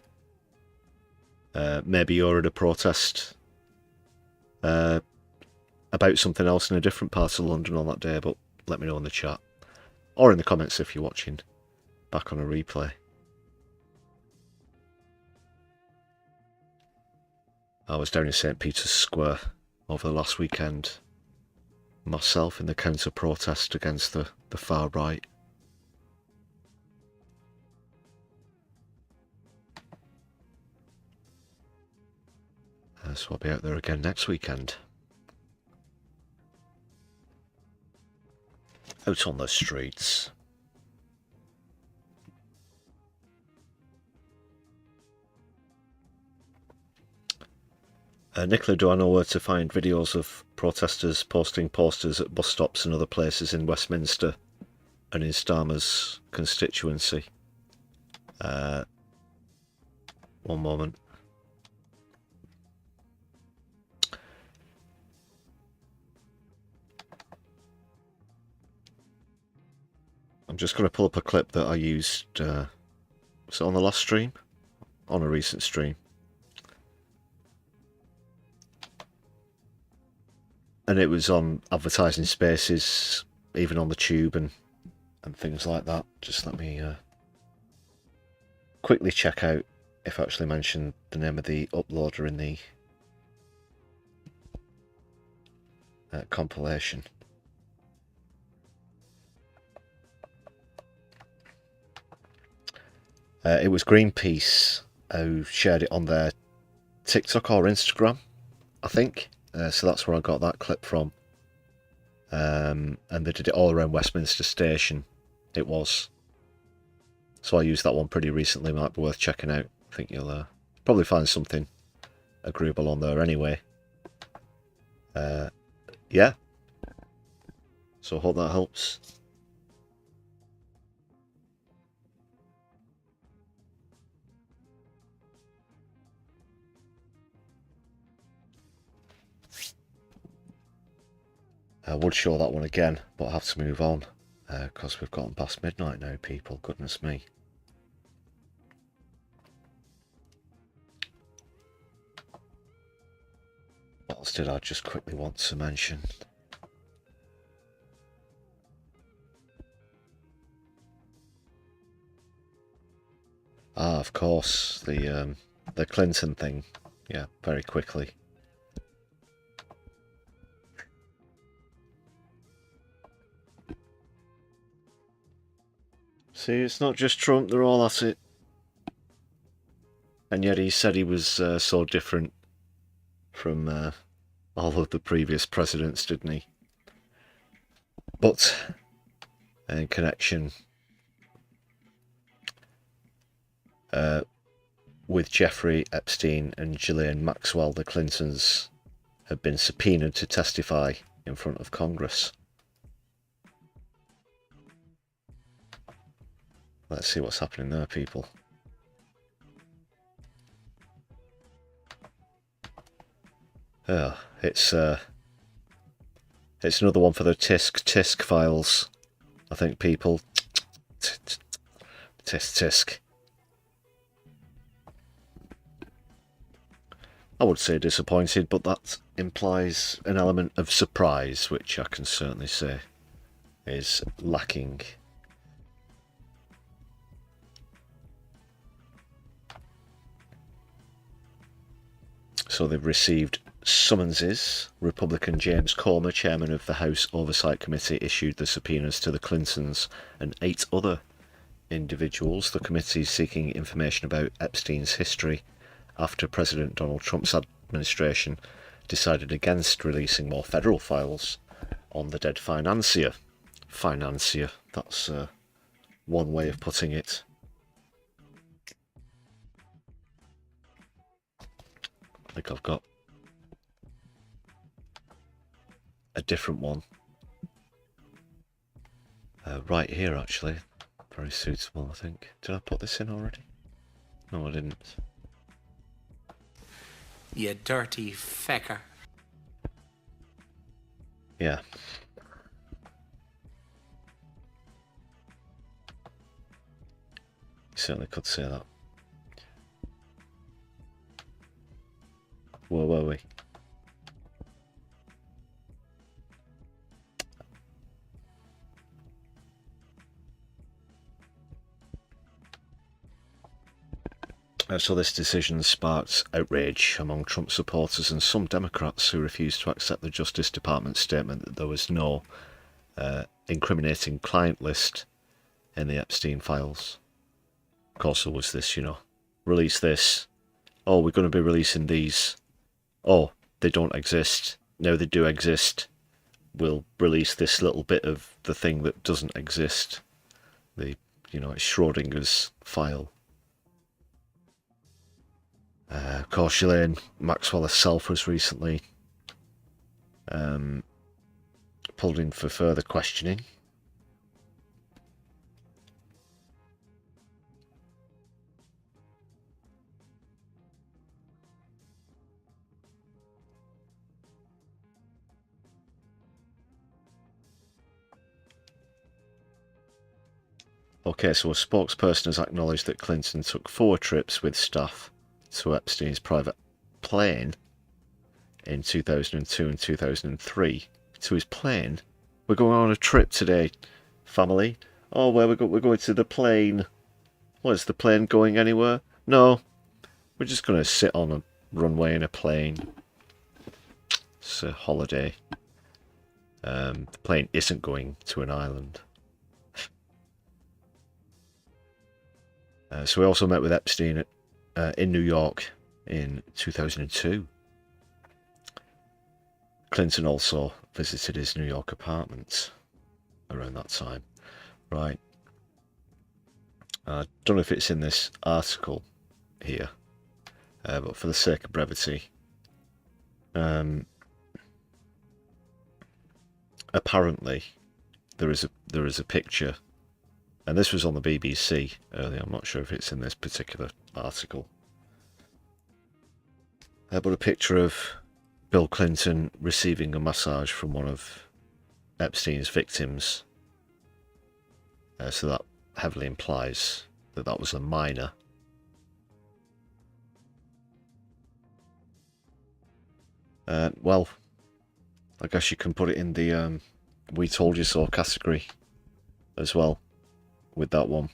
Maybe you're at a protest about something else in a different part of London on that day, but let me know in the chat or in the comments if you're watching back on a replay. I was down in St. Peter's Square over the last weekend myself in the counter protest against the far right. So I'll be out there again next weekend. Out on the streets. Nicola, do I know where to find videos of protesters posting posters at bus stops and other places in Westminster? and in Starmer's constituency. One moment. I'm just going to pull up a clip that I used, was it on the last stream? On a recent stream. And it was on advertising spaces, even on the tube and things like that. Just let me quickly check out if I actually mentioned the name of the uploader in the compilation. It was Greenpeace who shared it on their TikTok or Instagram, I think. So that's where I got that clip from. And they did it all around Westminster Station, it was. So I used that one pretty recently, might be worth checking out. I think you'll probably find something agreeable on there anyway. Yeah. So I hope that helps. I would show that one again, but I have to move on because we've gotten past midnight now, people. Goodness me. What else did I just quickly want to mention? Ah, of course, the Clinton thing. Yeah, very quickly. See, it's not just Trump, they're all at it. And yet he said he was so different from all of the previous presidents, didn't he? But in connection with Jeffrey Epstein and Ghislaine Maxwell, the Clintons have been subpoenaed to testify in front of Congress. Let's see what's happening there, people. Oh, it's another one for the tisk files, I think, people. Tisk. I would say disappointed, but that implies an element of surprise, which I can certainly say is lacking. So they've received summonses. Republican James Comer, chairman of the House Oversight Committee, issued the subpoenas to the Clintons and 8 other individuals. The committee is seeking information about Epstein's history after President Donald Trump's administration decided against releasing more federal files on the dead financier. Financier, that's one way of putting it. I think I've got a different one right here, actually. Very suitable, I think. Did I put this in already? No, I didn't. You dirty fecker. Yeah. You certainly could say that. Where were we? So this decision sparked outrage among Trump supporters and some Democrats who refused to accept the Justice Department's statement that there was no incriminating client list in the Epstein files. Of course there was this, release this. Oh, we're going to be releasing these. Oh, they don't exist. No, they do exist. We'll release this little bit of the thing that doesn't exist. It's Schrodinger's file. Of course, Ghislaine Maxwell herself was recently pulled in for further questioning. Okay, so a spokesperson has acknowledged that Clinton took 4 trips with staff to Epstein's private plane in 2002 and 2003. To his plane? We're going on a trip today, family. Oh, where we're going to the plane. What, is the plane going anywhere? No, we're just going to sit on a runway in a plane. It's a holiday. The plane isn't going to an island. So we also met with Epstein in New York in 2002. Clinton also visited his New York apartment around that time. Right. I don't know if it's in this article here, but for the sake of brevity, apparently there is a picture, and this was on the BBC earlier. I'm not sure if it's in this particular article, but a picture of Bill Clinton receiving a massage from one of Epstein's victims. So that heavily implies that that was a minor. Well, I guess you can put it in the "we told you so" category as well with that one.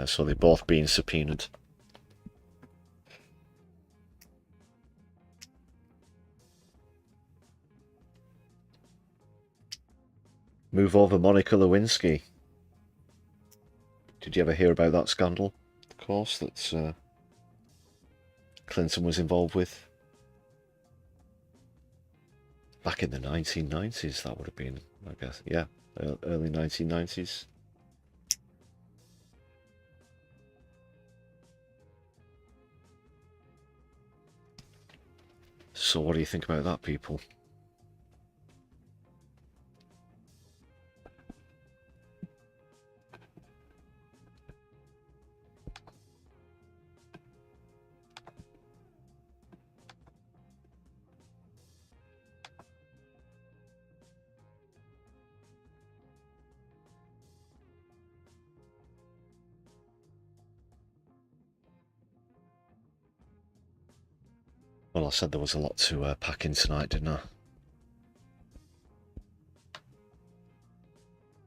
So they're both being subpoenaed. Move over Monica Lewinsky. Did you ever hear about that scandal, of course, that Clinton was involved with? Back in the 1990s, that would have been, I guess, yeah, early 1990s. So what do you think about that, people? Well, I said there was a lot to pack in tonight, didn't I?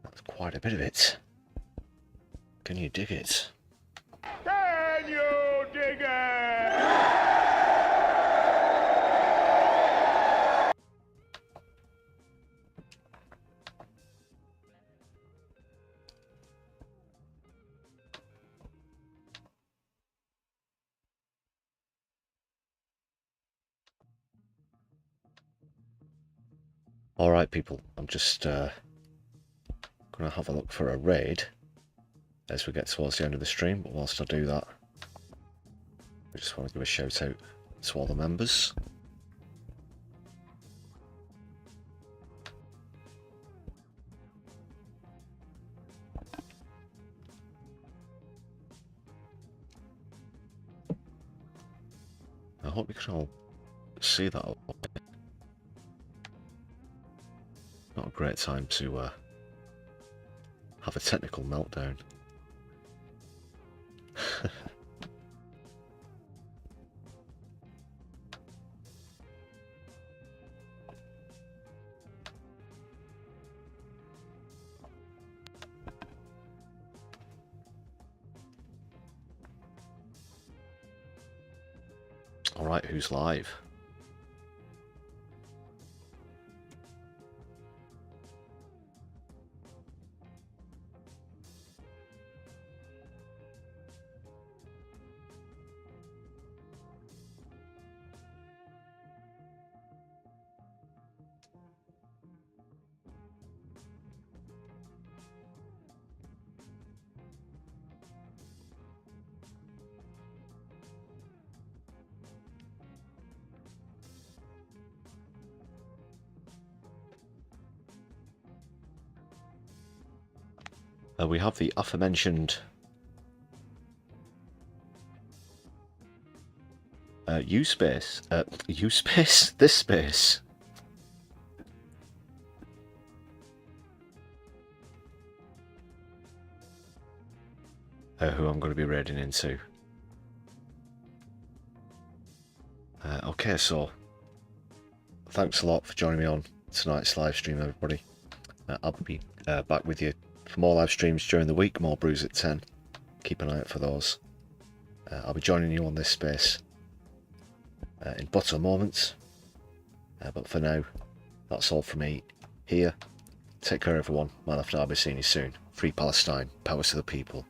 That's quite a bit of it. Can you dig it? Can you dig it? Alright, people, I'm just going to have a look for a raid as we get towards the end of the stream, but whilst I do that, I just want to give a shout out to all the members. I hope you can all see that. Not a great time to have a technical meltdown. Alright, who's live? We have the aforementioned U-space. U-space? This space. who I'm going to be raiding into. Okay, so thanks a lot for joining me on tonight's live stream, everybody. I'll be back with you for more live streams during the week, more Brews at 10. Keep an eye out for those. I'll be joining you on this space in but a moment. But for now, that's all from me here. Take care, everyone. Man after, I'll be seeing you soon. Free Palestine, power to the people.